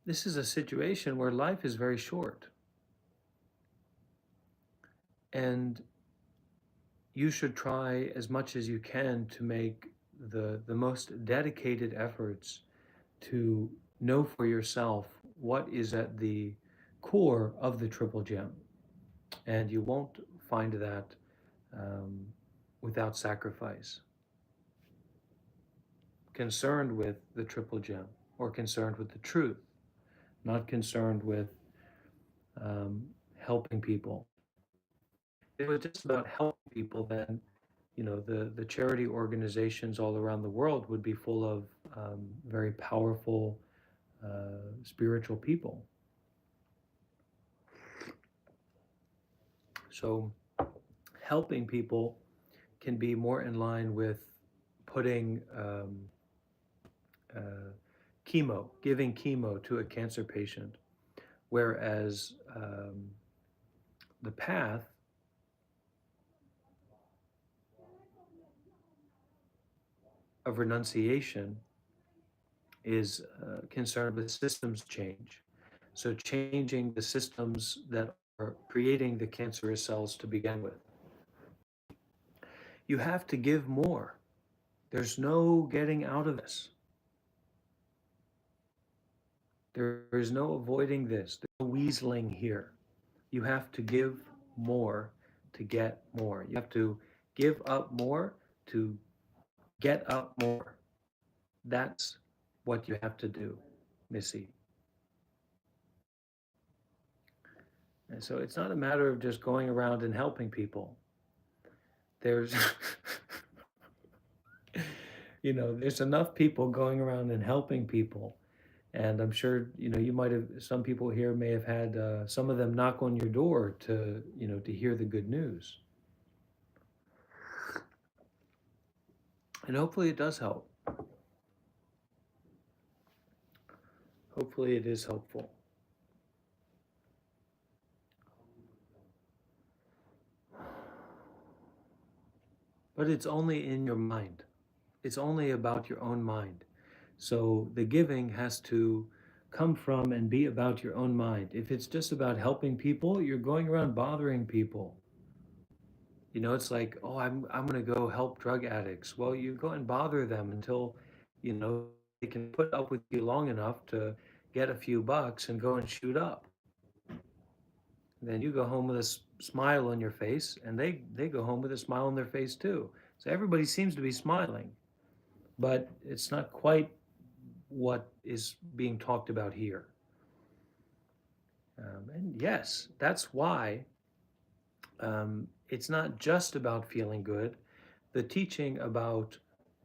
this is a situation where life is very short, and you should try as much as you can to make the most dedicated efforts to know for yourself what is at the core of the triple gem. And you won't find that um, without sacrifice. Concerned with the triple gem, or concerned with the truth, not concerned with helping people. If it was just about helping people, then the charity organizations all around the world would be full of very powerful spiritual people. So helping people can be more in line with putting giving chemo to a cancer patient, whereas the path of renunciation is concerned with systems change. So changing the systems that are creating the cancerous cells to begin with. You have to give more. There's no getting out of this. There is no avoiding this. There's no weaseling here. You have to give more to get more. You have to give up more to get up more. That's what you have to do, Missy. And so it's not a matter of just going around and helping people. There's, there's enough people going around and helping people. And I'm sure, you might have, some people here may have had some of them knock on your door to hear the good news. And hopefully it does help. Hopefully it is helpful. But it's only in your mind. It's only about your own mind. So the giving has to come from and be about your own mind. If it's just about helping people, you're going around bothering people. It's like, oh, I'm going to go help drug addicts. Well, you go and bother them until, they can put up with you long enough to get a few bucks and go and shoot up. Then you go home with a smile on your face, and they go home with a smile on their face too. So everybody seems to be smiling, but it's not quite what is being talked about here. And yes, that's why it's not just about feeling good. The teaching about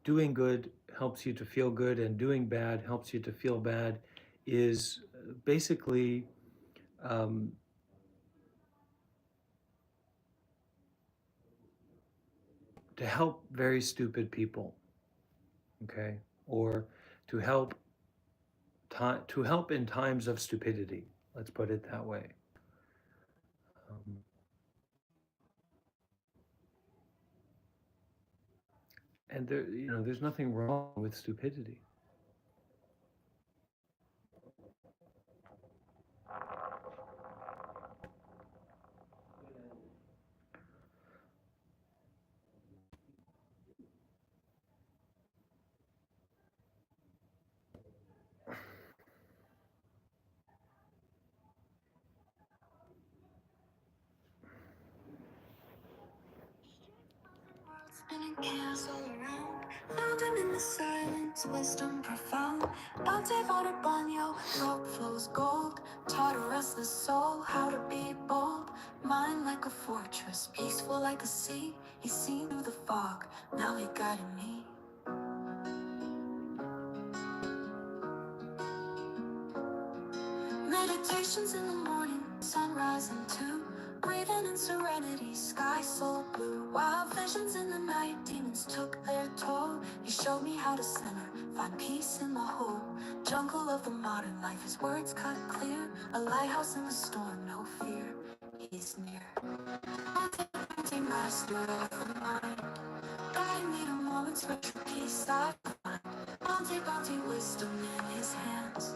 doing good helps you to feel good, and doing bad helps you to feel bad is basically to help very stupid people, okay, or to help in times of stupidity. Let's put it that way. Um, and there's nothing wrong with stupidity. Spinning chaos all around, fountain in the silence, wisdom profound. Dante voted Banyo, rock flows gold, taught a restless soul how to be bold. Mind like a fortress, peaceful like a sea. He seen through the fog, now he guided me. Meditations in the morning, sunrise and two. Breathing in serenity, sky so blue. Wild visions in the night, demons took their toll. He showed me how to simmer, find peace in the whole jungle of the modern life. His words cut clear, a lighthouse in the storm, no fear, he's near. Multi master of the mind, guiding me to moments where true peace I find. Bounty wisdom in his hands.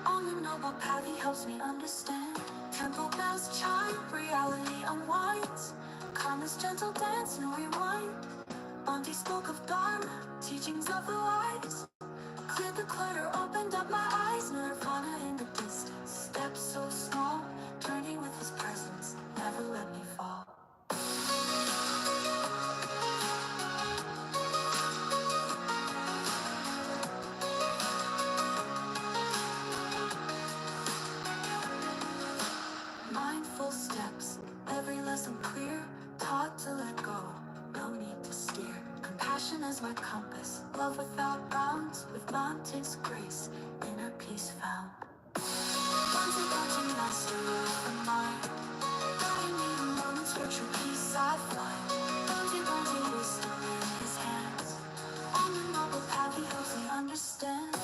On the noble path he helps me understand. Temple bells chime, reality unwinds. Karma's gentle dance, no rewind. Bounty spoke of Dharma, teachings of the wise. Cleared the clutter, opened up my eyes. Nirvana in the distance, steps so small. Journey with his presence, never let me fall. Mindful steps, every lesson clear. Taught to let go, no need to steer. Compassion as my compass, love without bounds. With mountains grace, inner peace found. Bounty master of the mind, guiding me in moments where true peace I find. Bounty wisdom in his hands. On the noble path he helps me understand.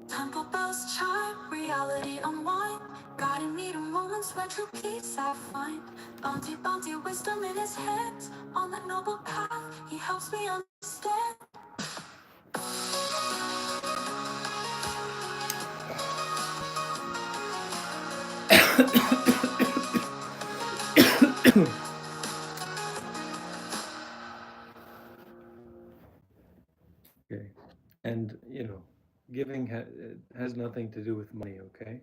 Temple bells chime, reality unwind. Guiding me to moments where true peace I find. Bounty wisdom in his hands. On that noble path, he helps me understand. Okay. And, giving has nothing to do with money, okay?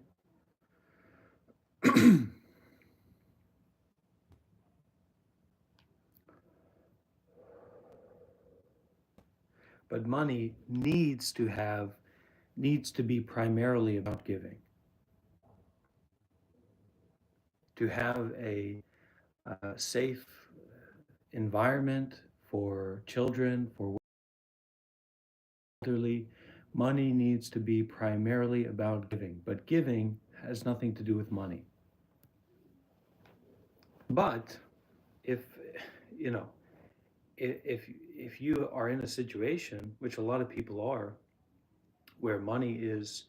But money needs to be primarily about giving. To have a safe environment for children, for elderly, money needs to be primarily about giving. But giving has nothing to do with money. But if you know, if you are in a situation, which a lot of people are, where money is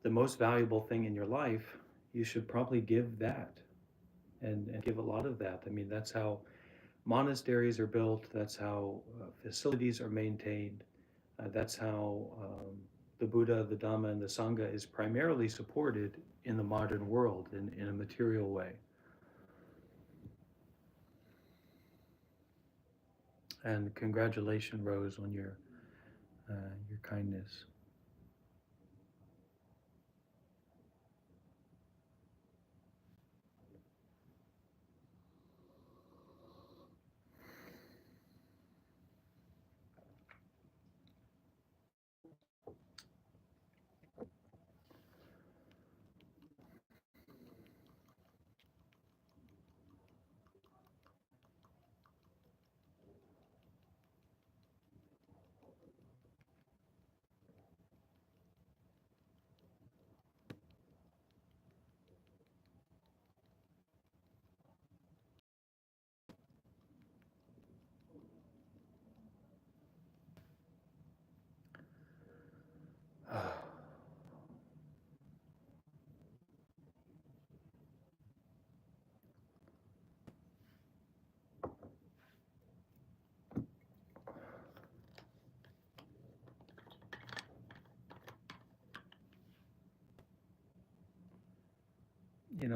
the most valuable thing in your life, you should probably give that and give a lot of that. I mean, that's how monasteries are built, that's how facilities are maintained, that's how the Buddha, the Dhamma, and the Sangha is primarily supported in the modern world in a material way. And congratulations, Rose, on your kindness.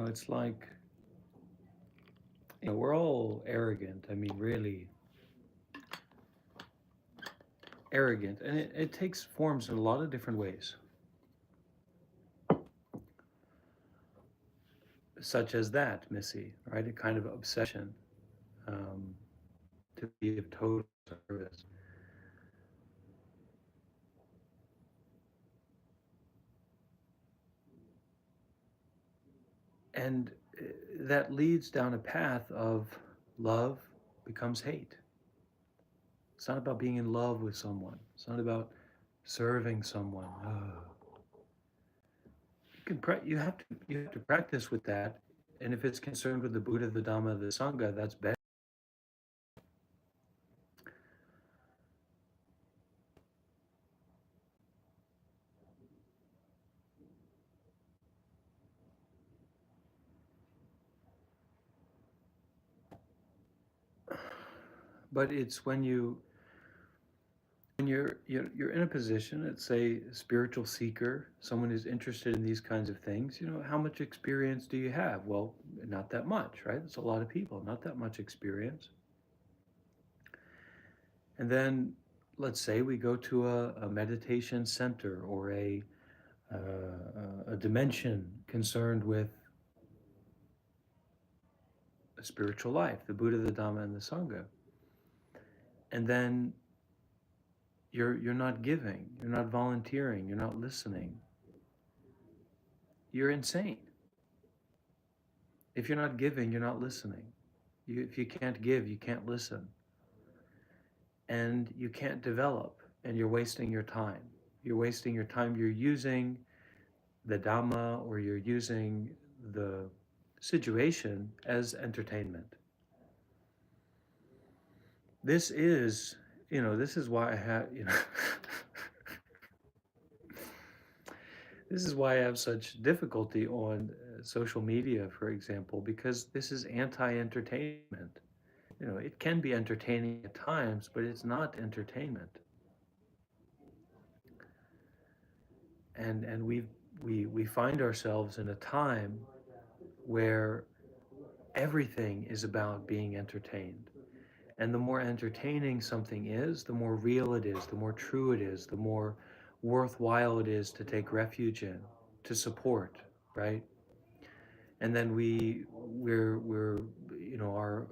It's like, we're all arrogant. I mean, really arrogant. And it takes forms in a lot of different ways, such as that, Missy, right? A kind of obsession um, to be of total service. And that leads down a path of love becomes hate. It's not about being in love with someone. It's not about serving someone. You have to practice with that, and if it's concerned with the Buddha, the Dhamma, the Sangha, that's better. But it's when you're in a position, let's say a spiritual seeker, someone who's interested in these kinds of things, how much experience do you have? Well, not that much, right? It's a lot of people, not that much experience. And then let's say we go to a meditation center or a dimension concerned with a spiritual life, the Buddha, the Dhamma, and the Sangha. And then you're not giving, you're not volunteering, you're not listening. You're insane. If you're not giving, you're not listening. If you can't give, you can't listen. And you can't develop, and you're wasting your time. You're wasting your time. You're using the Dhamma or you're using the situation as entertainment. This is, this is why I have, this is why I have such difficulty on social media, for example, because this is anti-entertainment. It can be entertaining at times, but it's not entertainment. And we find ourselves in a time where everything is about being entertained. And the more entertaining something is, the more real it is, the more true it is, the more worthwhile it is to take refuge in, to support, right? And then we're you know, our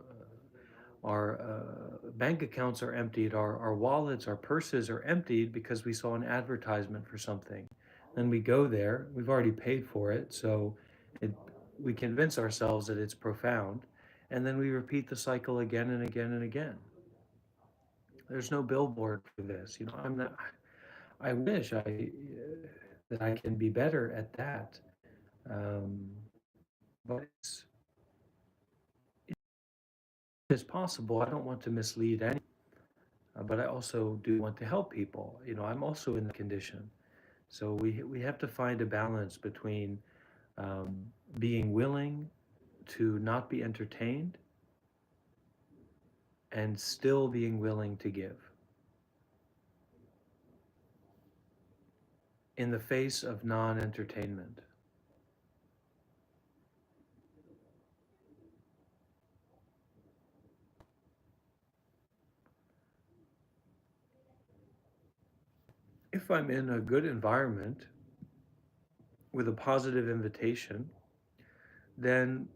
bank accounts are emptied, our wallets, our purses are emptied because we saw an advertisement for something. Then we go there, we've already paid for it, so it, we convince ourselves that it's profound, and then we repeat the cycle again and again and again. There's no billboard for this. You know, I'm not. I wish that I can be better at that, but it's possible. I don't want to mislead anyone, but I also do want to help people. You know, I'm also in the condition, so we have to find a balance between um, being willing to not be entertained and still being willing to give in the face of non-entertainment. If I'm in a good environment with a positive invitation, then,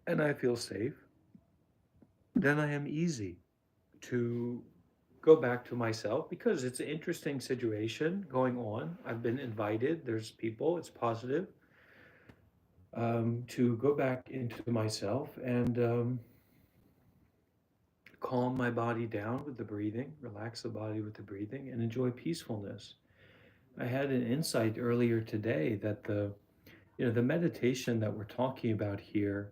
and I feel safe, then I am easy to go back to myself because it's an interesting situation going on. I've been invited, there's people, it's positive, to go back into myself and calm my body down with the breathing, relax the body with the breathing, and enjoy peacefulness. I had an insight earlier today that the meditation that we're talking about here,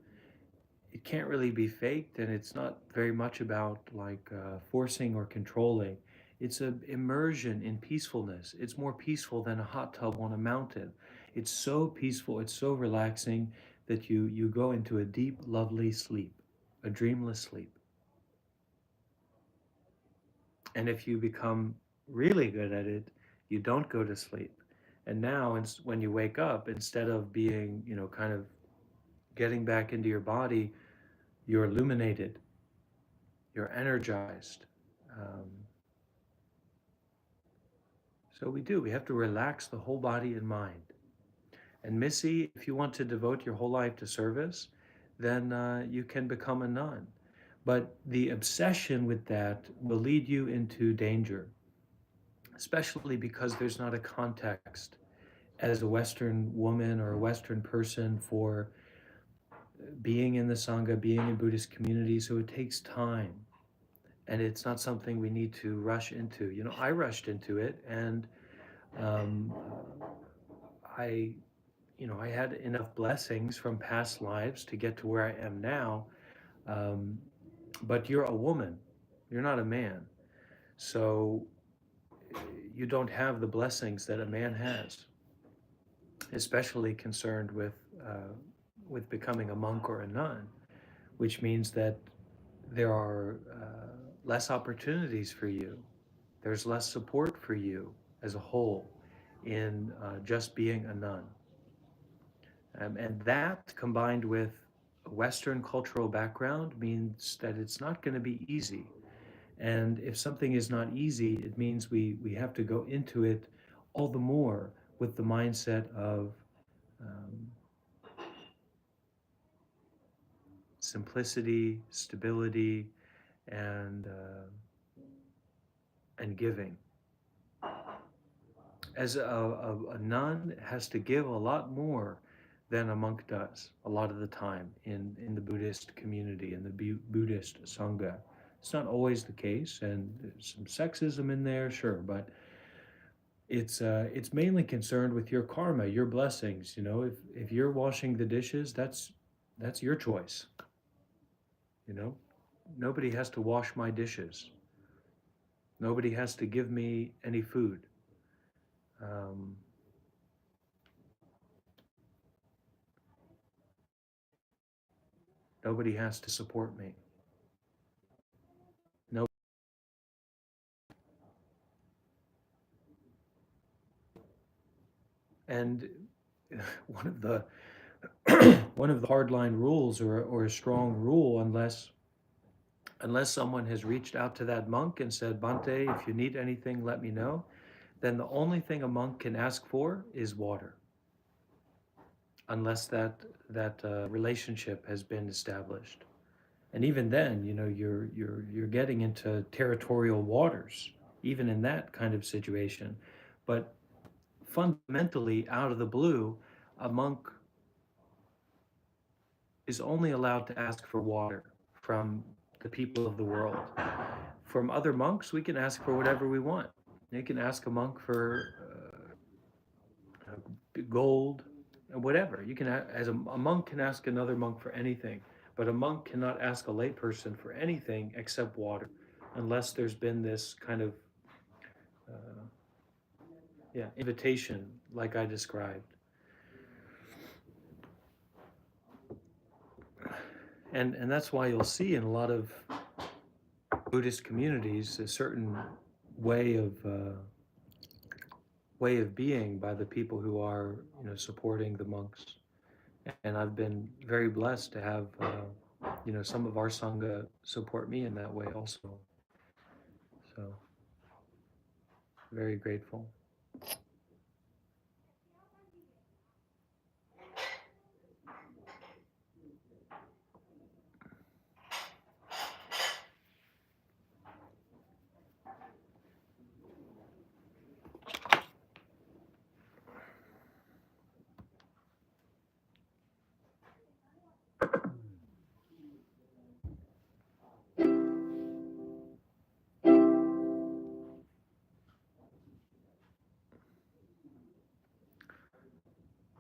it can't really be faked, and it's not very much about like forcing or controlling. It's a immersion in peacefulness. It's more peaceful than a hot tub on a mountain. It's so peaceful, it's so relaxing that you go into a deep, lovely sleep, a dreamless sleep. And if you become really good at it, you don't go to sleep. And now, when you wake up, instead of being, kind of getting back into your body, you're illuminated, you're energized. Um, so we have to relax the whole body and mind. And Missy, if you want to devote your whole life to service, then you can become a nun. But the obsession with that will lead you into danger, especially because there's not a context as a Western woman or a Western person for being in the Sangha, being in Buddhist community. So it takes time. And it's not something we need to rush into. I rushed into it, and um, I, I had enough blessings from past lives to get to where I am now. Um, but you're a woman, you're not a man. So you don't have the blessings that a man has, especially concerned with becoming a monk or a nun, which means that there are less opportunities for you. There's less support for you as a whole in just being a nun. And that combined with a Western cultural background means that it's not going to be easy. And if something is not easy, it means we have to go into it all the more with the mindset of um, simplicity, stability, and giving. As a nun has to give a lot more than a monk does a lot of the time in the Buddhist community, in the Buddhist Sangha. It's not always the case, and there's some sexism in there, sure, but it's mainly concerned with your karma, your blessings. If you're washing the dishes, that's your choice. Nobody has to wash my dishes. Nobody has to give me any food. Um, Nobody has to support me. No. And one of the one of the hardline rules or a strong rule unless someone has reached out to that monk and said, Bante, if you need anything, let me know, then the only thing a monk can ask for is water, unless that relationship has been established. And even then, you're getting into territorial waters, even in that kind of situation. But fundamentally, out of the blue, a monk is only allowed to ask for water from the people of the world. From other monks, we can ask for whatever we want. You can ask a monk for gold, whatever. You can, as a monk can ask another monk for anything, but a monk cannot ask a layperson for anything except water, unless there's been this kind of invitation, like I described. And that's why you'll see in a lot of Buddhist communities a certain way of being by the people who are supporting the monks. And I've been very blessed to have some of our sangha support me in that way also. So very grateful.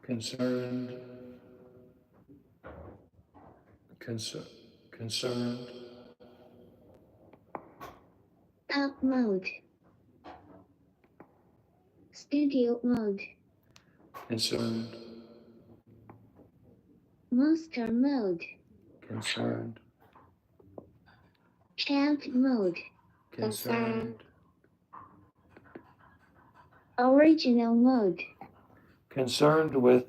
Concerned, concerned. App mode. Studio mode. Concerned. Monster mode. Concerned. Chant mode. Concerned. Original mode. Concerned with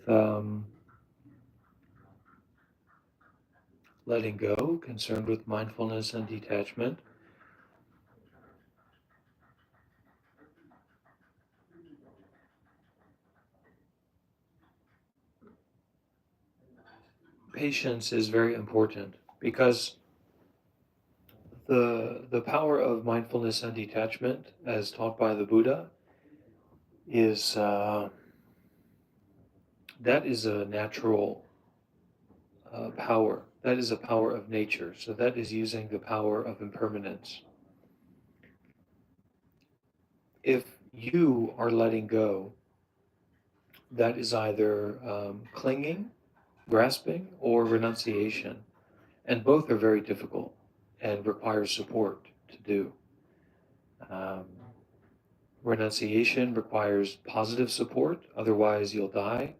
letting go, concerned with mindfulness and detachment. Patience is very important because the power of mindfulness and detachment, as taught by the Buddha, is that is a natural power. That is a power of nature. So that is using the power of impermanence. If you are letting go, that is either clinging, grasping, or renunciation. And both are very difficult and require support to do. Renunciation requires positive support, otherwise you'll die.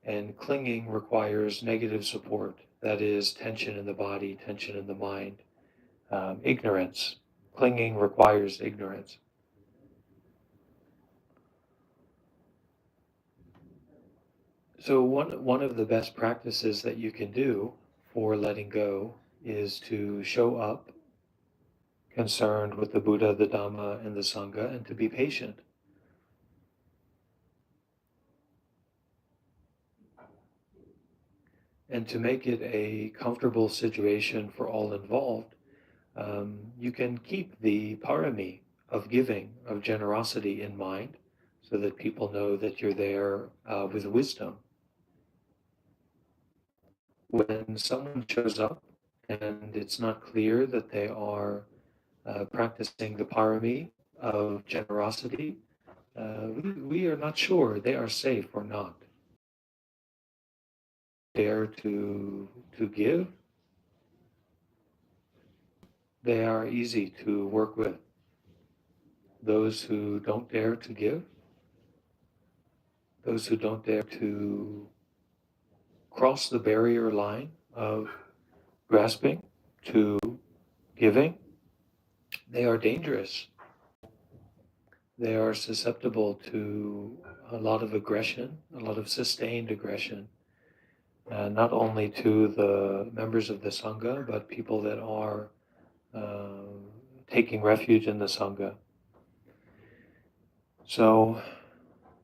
And clinging requires negative support, that is tension in the body, tension in the mind, ignorance. Clinging requires ignorance. So one of the best practices that you can do for letting go is to show up concerned with the Buddha, the Dhamma, and the Sangha, and to be patient. And to make it a comfortable situation for all involved, you can keep the parami of giving, of generosity in mind, so that people know that you're there with wisdom. When someone shows up and it's not clear that they are practicing the parami of generosity, we are not sure they are safe or not. Dare to give, they are easy to work with. Those who don't dare to give, those who don't dare to cross the barrier line of grasping to giving, they are dangerous. They are susceptible to a lot of aggression, a lot of sustained aggression. not only to the members of the Sangha, but people that are taking refuge in the Sangha. So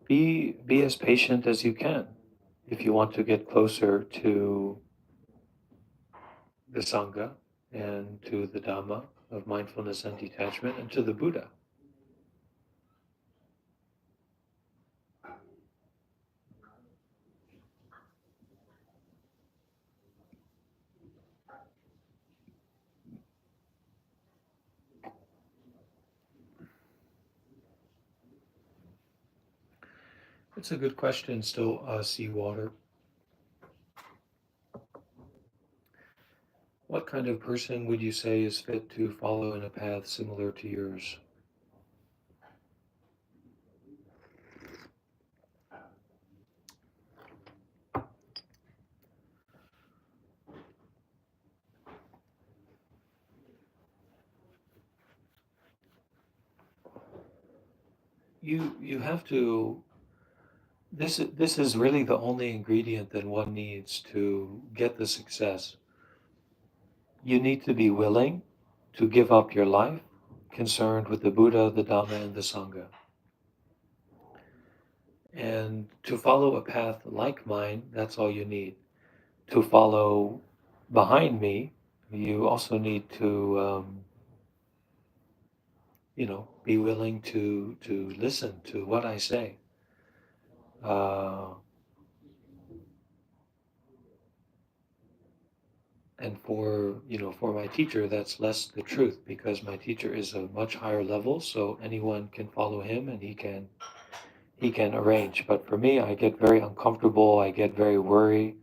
be as patient as you can if you want to get closer to the Sangha and to the Dhamma of mindfulness and detachment and to the Buddha. It's a good question still, Seawater. What kind of person would you say is fit to follow in a path similar to yours? You have to. This is really the only ingredient that one needs to get the success. You need to be willing to give up your life concerned with the Buddha, the Dhamma, and the Sangha. And to follow a path like mine, that's all you need. To follow behind me, you also need to, be willing to listen to what I say. And for my teacher, that's less the truth because my teacher is a much higher level, so anyone can follow him and he can arrange. But for me, I get very uncomfortable. I get very worried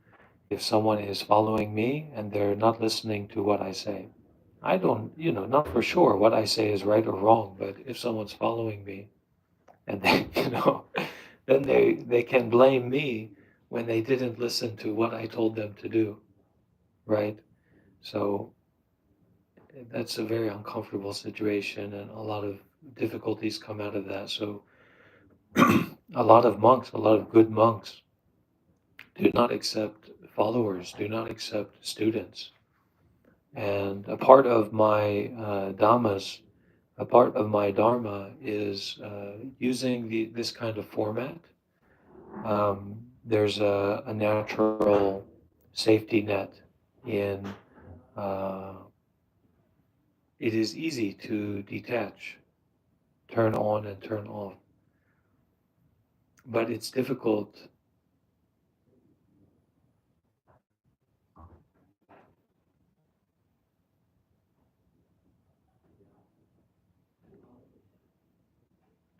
if someone is following me and they're not listening to what I say. I don't, not for sure what I say is right or wrong, but if someone's following me and they, then they can blame me when they didn't listen to what I told them to do, right? So that's a very uncomfortable situation, and a lot of difficulties come out of that. So a lot of good monks do not accept followers, do not accept students. And a part of my a part of my dharma is using this kind of format. There's a natural safety net in it is easy to detach, turn on and turn off. But it's difficult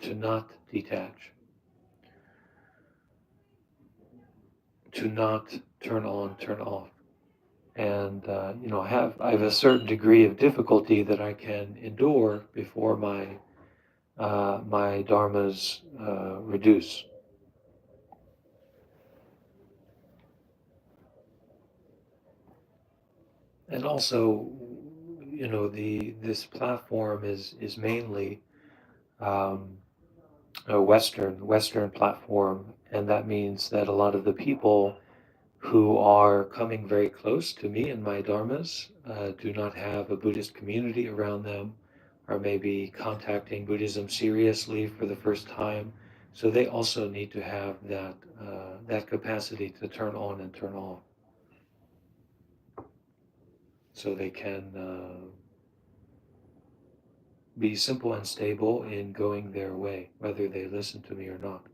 to not detach, to not turn on, turn off. And I have a certain degree of difficulty that I can endure before my dharmas reduce. And also, this platform is mainly a Western platform, and that means that a lot of the people who are coming very close to me and my dharmas do not have a Buddhist community around them, or maybe contacting Buddhism seriously for the first time. So they also need to have that capacity to turn on and turn off, so they can be simple and stable in going their way, whether they listen to me or not.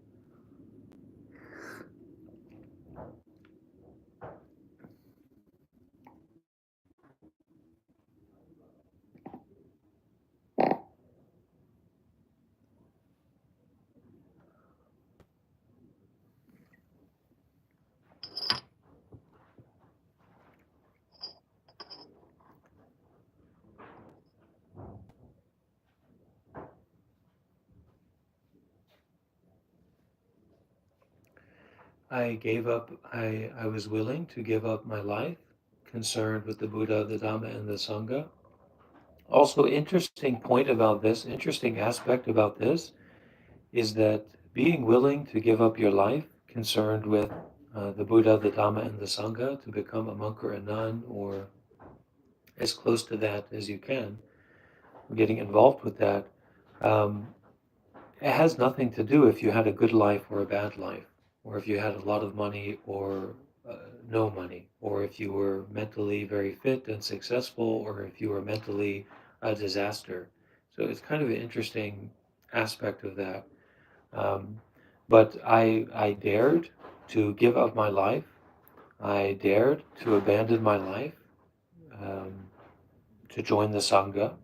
I was willing to give up my life concerned with the Buddha, the Dhamma, and the Sangha. Also, interesting aspect about this is that being willing to give up your life concerned with the Buddha, the Dhamma, and the Sangha, to become a monk or a nun, or as close to that as you can, getting involved with that. Um, it has nothing to do if you had a good life or a bad life, or if you had a lot of money or no money, or if you were mentally very fit and successful, or if you were mentally a disaster. So it's kind of an interesting aspect of that. Um, but I dared to give up my life. I dared to abandon my life, um, to join the Sangha.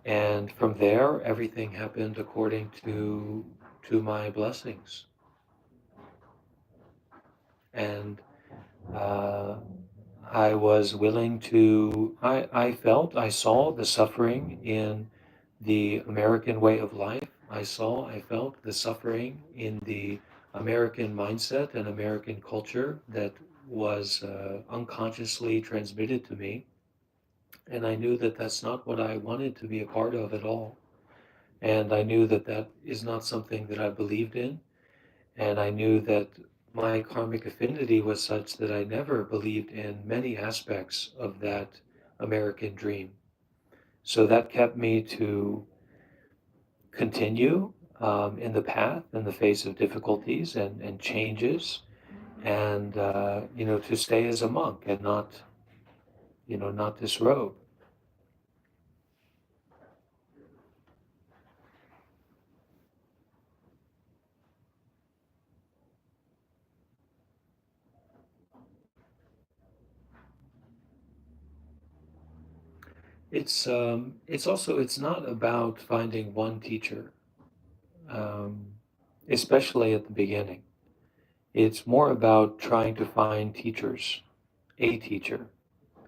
And from there, everything happened according to my blessings. And uh, I was willing to, I saw the suffering in the American way of life. I felt the suffering in the American mindset and American culture that was unconsciously transmitted to me. And I knew that that's not what I wanted to be a part of at all. And I knew that that is not something that I believed in. And I knew that my karmic affinity was such that I never believed in many aspects of that American dream. So that kept me to continue in the path in the face of difficulties and changes, and to stay as a monk and not disrobe. It's not about finding one teacher, um, especially at the beginning. It's more about trying to find teachers, a teacher.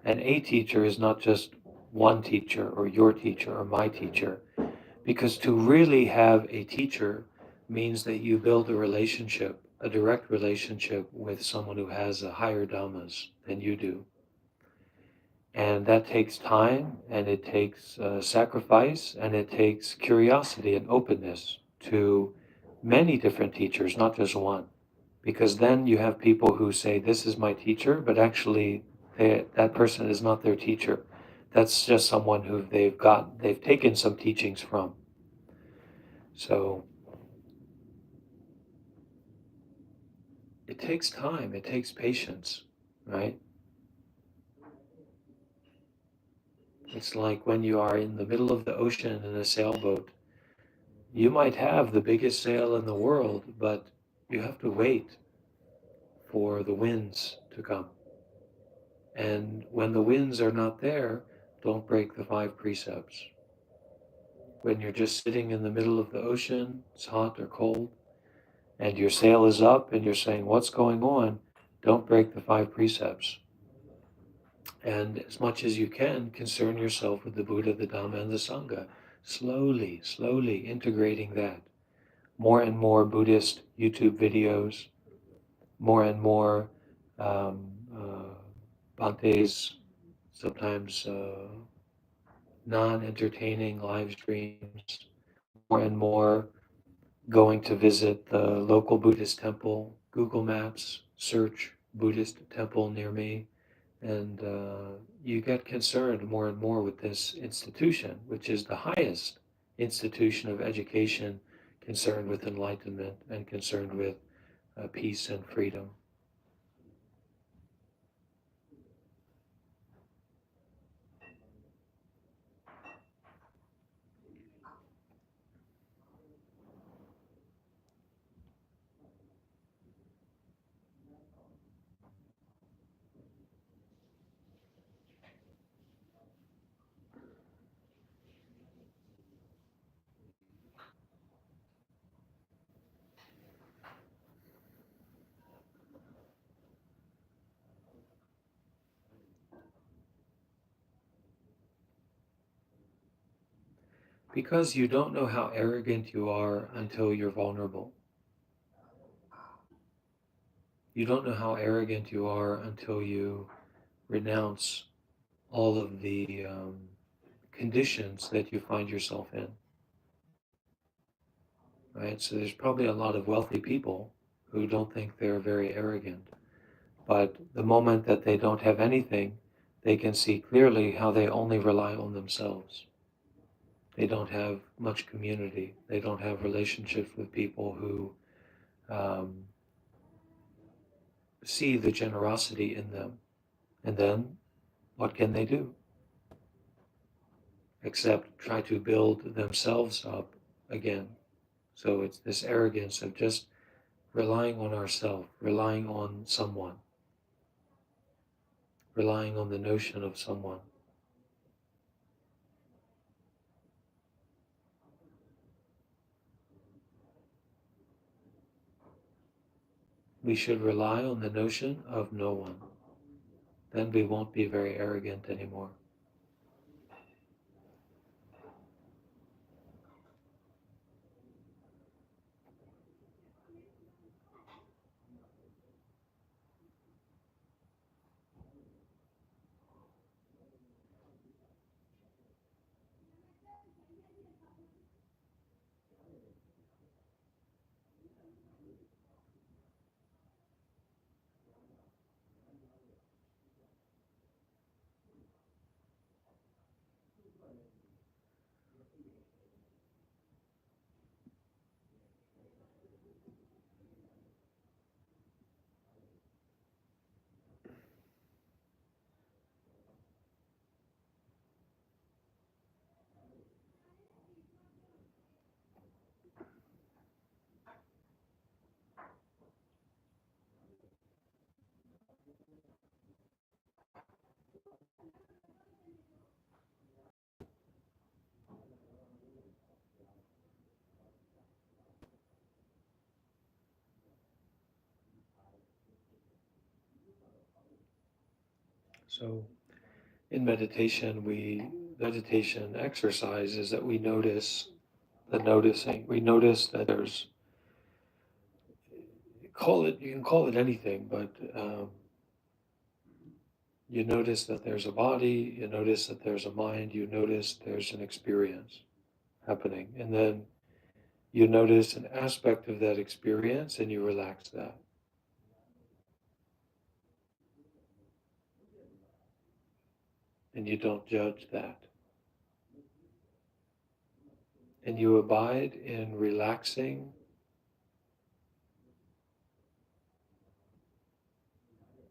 And a teacher is not just one teacher or your teacher or my teacher, because to really have a teacher means that you build a relationship, a direct relationship with someone who has a higher dhammas than you do. And that takes time, and it takes sacrifice, and it takes curiosity and openness to many different teachers, not just one. Because then you have people who say, "This is my teacher," but actually that person is not their teacher. That's just someone who they've taken some teachings from. So it takes time, it takes patience, right? It's like when you are in the middle of the ocean in a sailboat. You might have the biggest sail in the world, but you have to wait for the winds to come. And when the winds are not there, don't break the 5 precepts. When you're just sitting in the middle of the ocean, it's hot or cold, and your sail is up and you're saying, "What's going on?" Don't break the 5 precepts. And as much as you can, concern yourself with the Buddha, the Dhamma, and the Sangha. Slowly, slowly integrating that. More and more Buddhist YouTube videos, more and more Bhante's sometimes non-entertaining live streams, more and more going to visit the local Buddhist temple, Google Maps, search Buddhist temple near me, and you get concerned more and more with this institution, which is the highest institution of education concerned with enlightenment and concerned with peace and freedom. Because you don't know how arrogant you are until you're vulnerable. You don't know how arrogant you are until you renounce all of the conditions that you find yourself in. Right? So there's probably a lot of wealthy people who don't think they're very arrogant. But the moment that they don't have anything, they can see clearly how they only rely on themselves. They don't have much community. They don't have relationships with people who um, see the generosity in them. And then what can they do? Except try to build themselves up again. So it's this arrogance of just relying on ourselves, relying on someone, relying on the notion of someone. We should rely on the notion of no one. Then we won't be very arrogant anymore. So in meditation, meditation exercise is that we notice the noticing. We notice that you can call it anything, but you notice that there's a body, you notice that there's a mind, you notice there's an experience happening. And then you notice an aspect of that experience and you relax that. And you don't judge that. And you abide in relaxing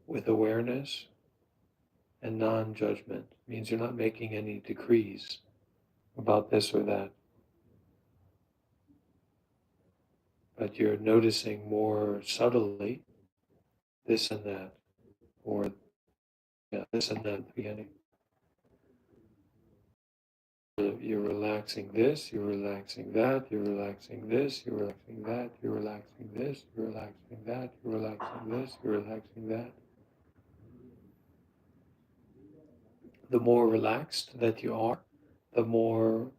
with awareness and non-judgment. It means you're not making any decrees about this or that, but you're noticing more subtly this and that, or this and that at the beginning. You're relaxing this, you're relaxing that, you're relaxing this, you're relaxing that, you're relaxing this, you're relaxing that, you're relaxing this, you're relaxing that. The more relaxed that you are, the more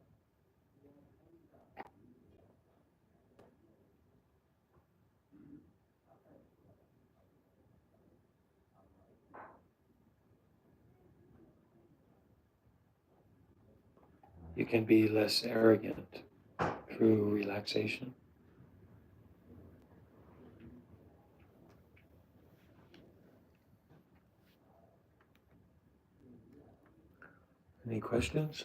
you can be less arrogant through relaxation. Any questions?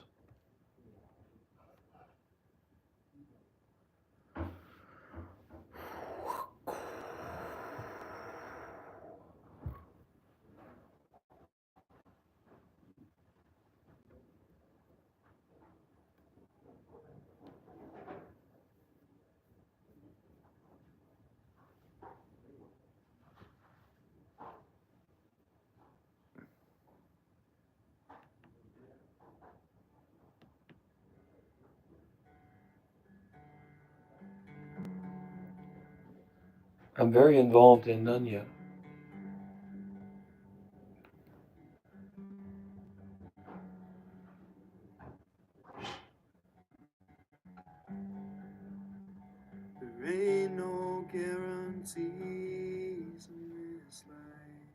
I'm very involved in Nanya. There ain't no guarantees in this life.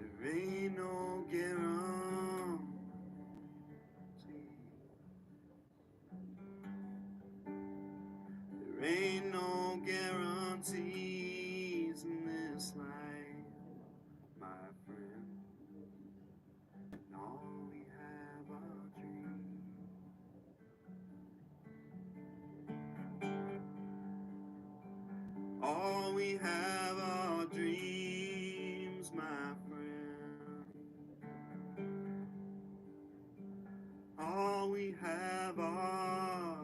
There ain't no guarantee. There ain't All we have are dreams, my friend. All we have are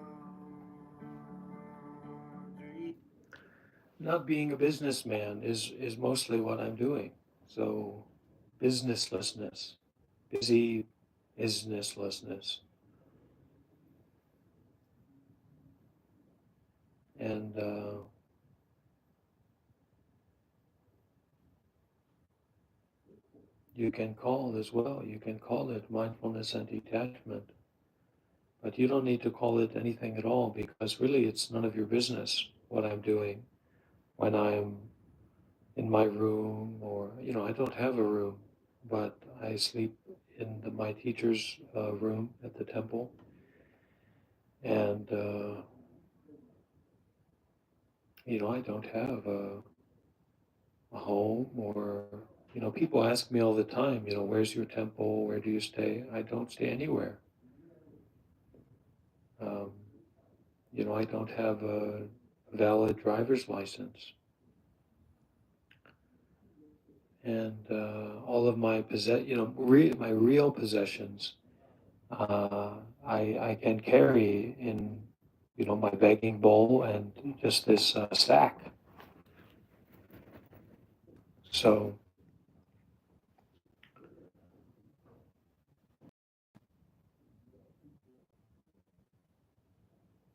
dreams. Not being a businessman is mostly what I'm doing. So businesslessness, busy businesslessness. And you can call as well, you can call it mindfulness and detachment, but you don't need to call it anything at all because really it's none of your business what I'm doing when I'm in my room or, I don't have a room, but I sleep in my teacher's room at the temple. And, I don't have a home or, people ask me all the time, where's your temple? Where do you stay? I don't stay anywhere. Um, I don't have a valid driver's license. And all of my my real possessions, I can carry in, my begging bowl and just this sack. So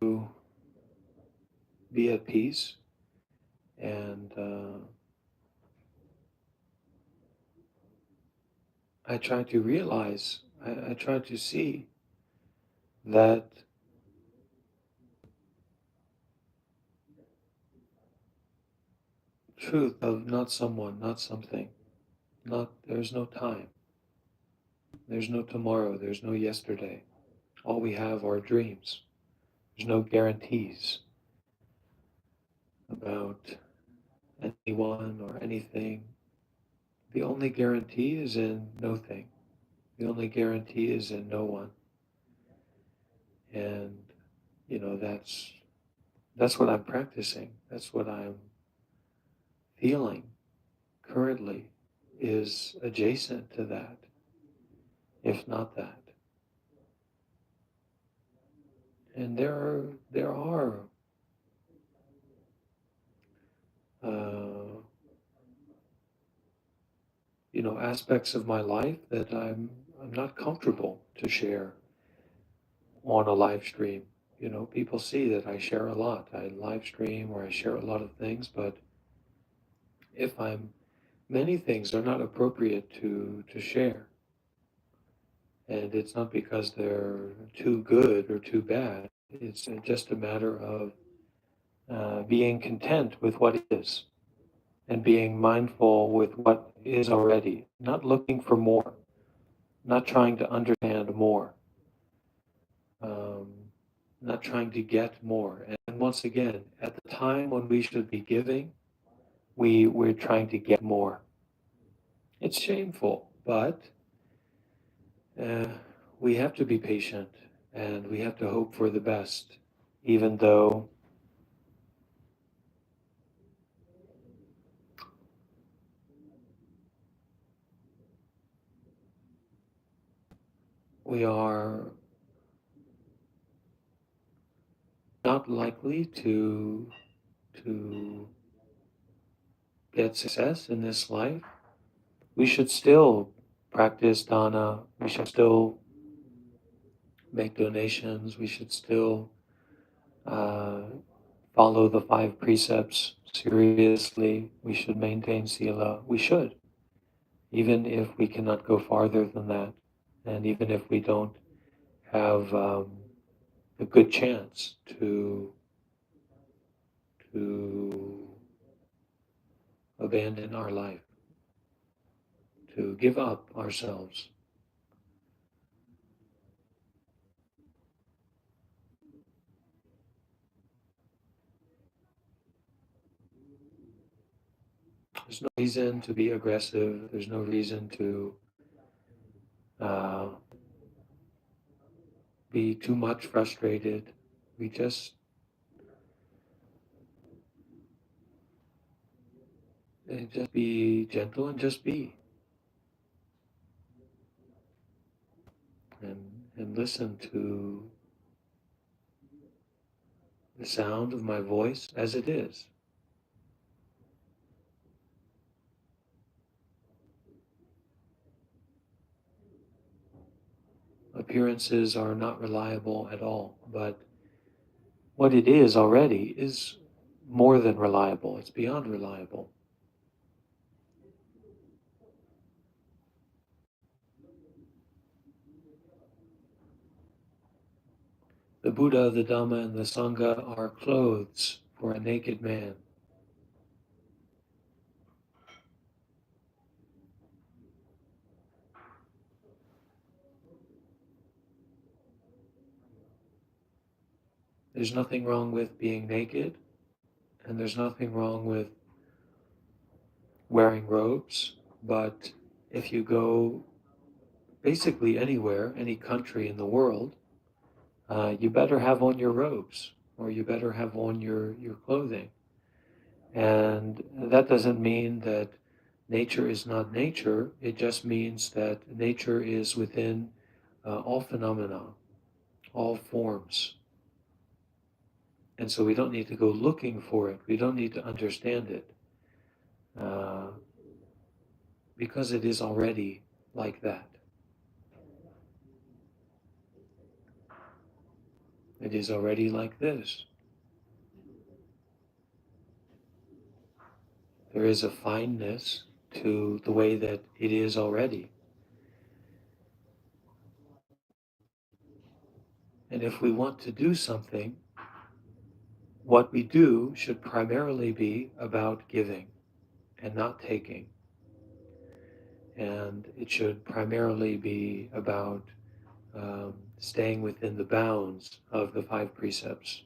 to be at peace and I try to realize, I try to see that truth of not someone, not something, there's no time, there's no tomorrow, there's no yesterday. All we have are dreams. There's no guarantees about anyone or anything. The only guarantee is in no thing. The only guarantee is in no one. And, that's what I'm practicing. That's what I'm feeling currently is adjacent to that, if not that. And there are uh, aspects of my life that I'm not comfortable to share on a live stream. People see that I share a lot. I live stream or I share a lot of things, but if many things are not appropriate to share. And it's not because they're too good or too bad. It's just a matter of being content with what is and being mindful with what is already, not looking for more, not trying to understand more, um, not trying to get more. And once again, at the time when we should be giving, we're trying to get more. It's shameful, but uh, we have to be patient and we have to hope for the best, even though we are not likely to get success in this life. We should still practice dana. We should still make donations. We should still uh, follow the 5 precepts seriously. We should maintain sila. We should, even if we cannot go farther than that, and even if we don't have a good chance to abandon our life, to give up ourselves. There's no reason to be aggressive. There's no reason to uh, be too much frustrated. We just And just be gentle and just be. And listen to the sound of my voice as it is. Appearances are not reliable at all, but what it is already is more than reliable, it's beyond reliable. The Buddha, the Dhamma, and the Sangha are clothes for a naked man. There's nothing wrong with being naked, and there's nothing wrong with wearing robes, but if you go basically anywhere, any country in the world, you better have on your robes, or you better have on your clothing. And that doesn't mean that nature is not nature, it just means that nature is within all phenomena, all forms. And so we don't need to go looking for it, we don't need to understand it, uh, because it is already like that. It is already like this. There is a fineness to the way that it is already. And if we want to do something, what we do should primarily be about giving and not taking. And it should primarily be about staying within the bounds of the 5 precepts.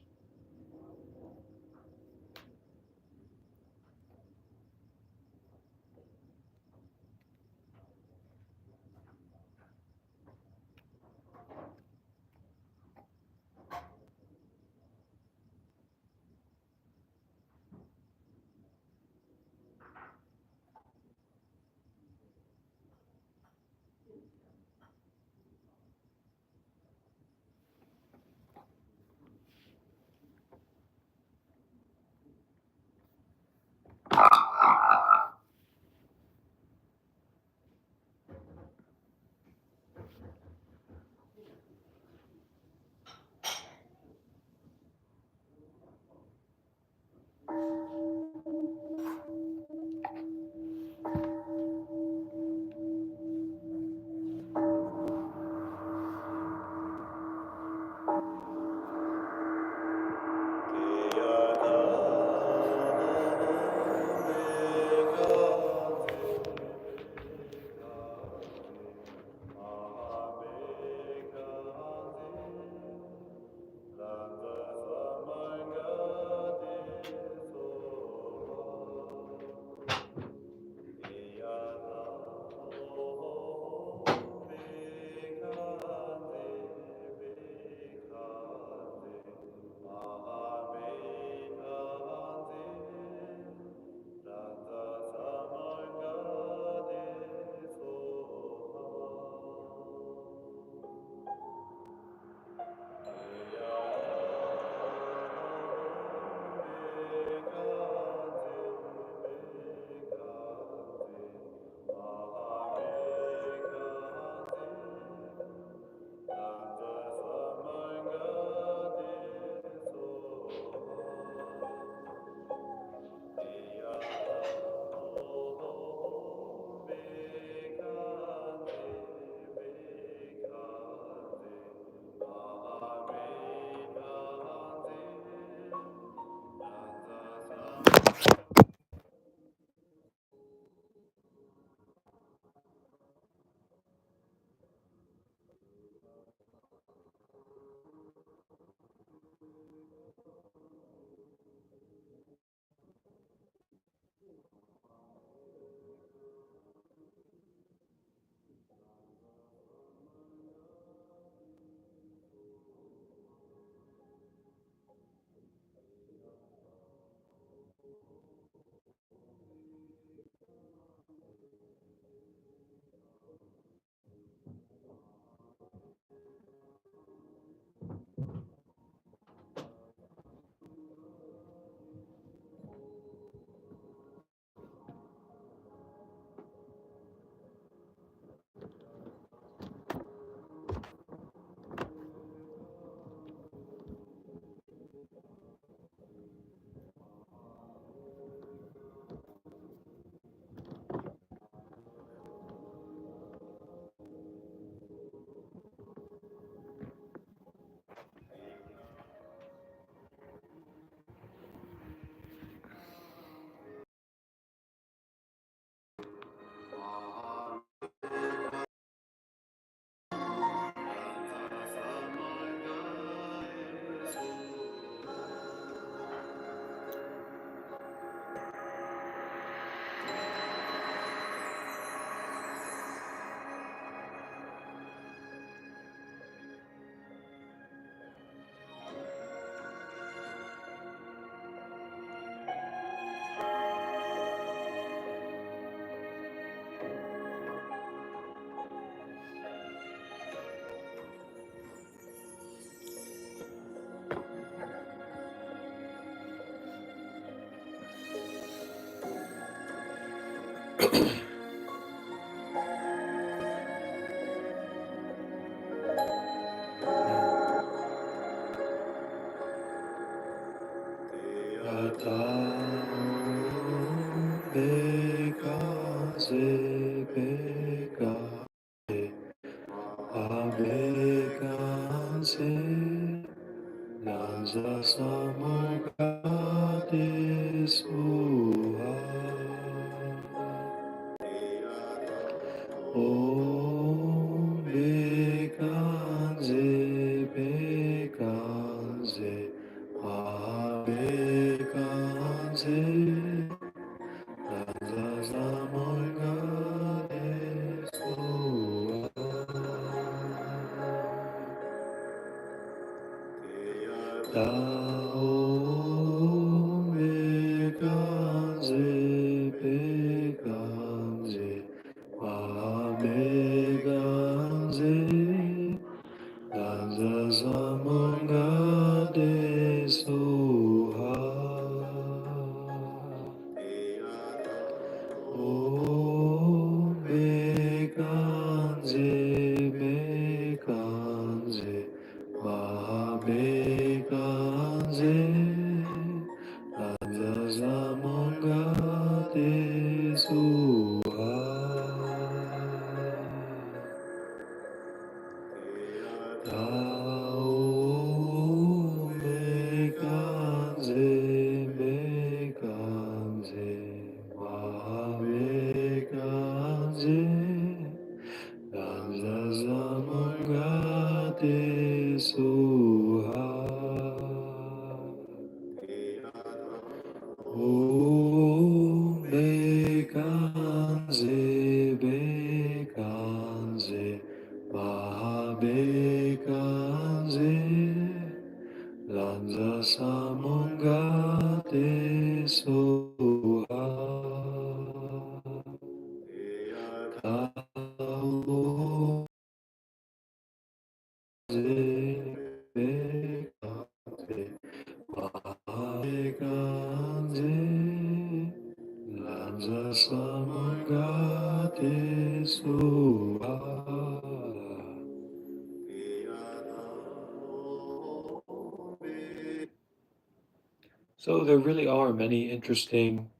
So there really are many interesting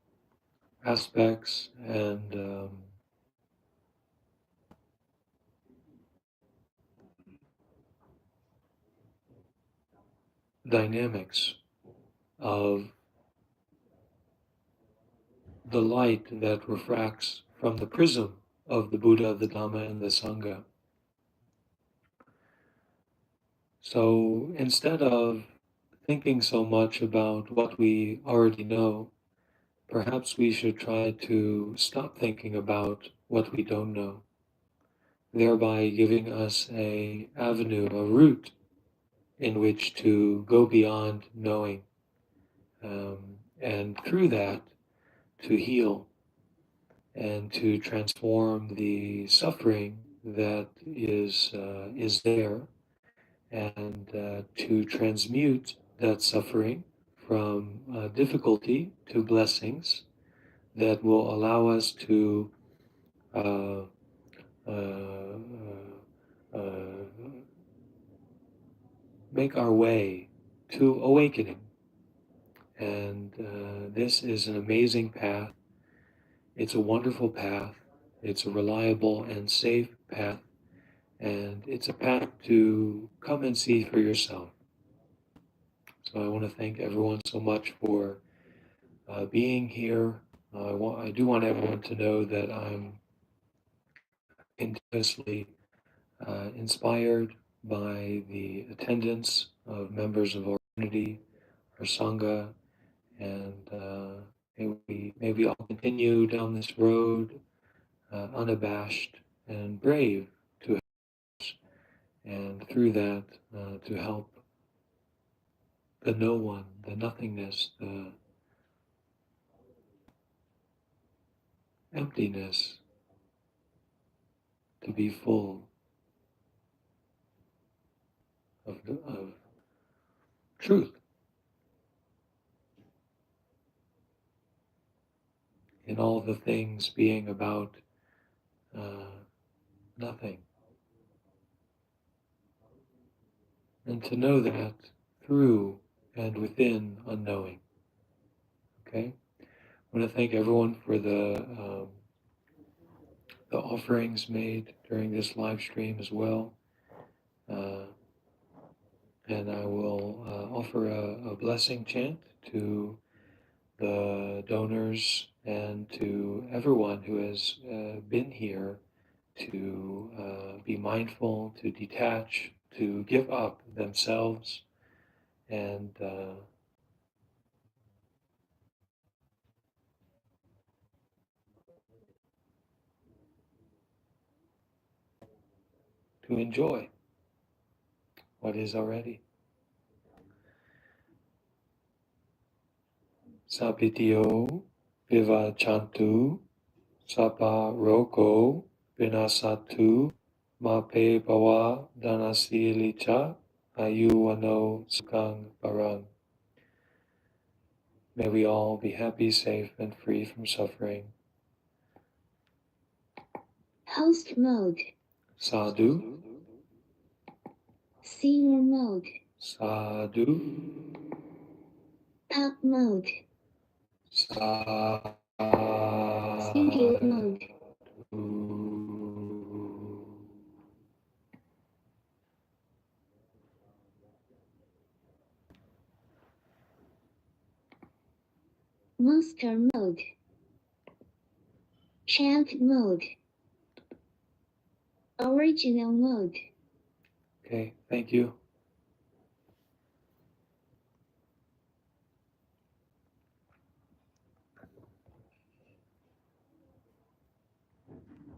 aspects and dynamics of the light that refracts from the prism of the Buddha, the Dhamma, and the Sangha. So instead of thinking so much about what we already know, perhaps we should try to stop thinking about what we don't know, thereby giving us a avenue, a route in which to go beyond knowing, and through that to heal and to transform the suffering that is there, and to transmute that suffering from difficulty to blessings that will allow us to uh, uh, uh, make our way to awakening. And this is an amazing path. It's a wonderful path. It's a reliable and safe path. And it's a path to come and see for yourself. So I want to thank everyone so much for being here. I do want everyone to know that I'm continuously inspired by the attendance of members of our community, our Sangha, and may we all continue down this road unabashed and brave to help, and through that to help the no one, the nothingness, the emptiness to be full of truth in all the things being about nothing. And to know that through and within unknowing. Okay? I want to thank everyone for the offerings made during this live stream as well. And I will offer a blessing chant to the donors and to everyone who has been here to be mindful, to detach, to give up themselves, and to enjoy what is already. Sapitio vivachantu, sapa roko vinasatu, mape bawa danasilicha, ayuwano sukang barang. May we all be happy, safe, and free from suffering. Host mode. Sadhu. Singer mode. Sadhu. Pop mode. Sadhu. Studio mode. Monster mode. Chant mode. Original mode. Okay, thank you.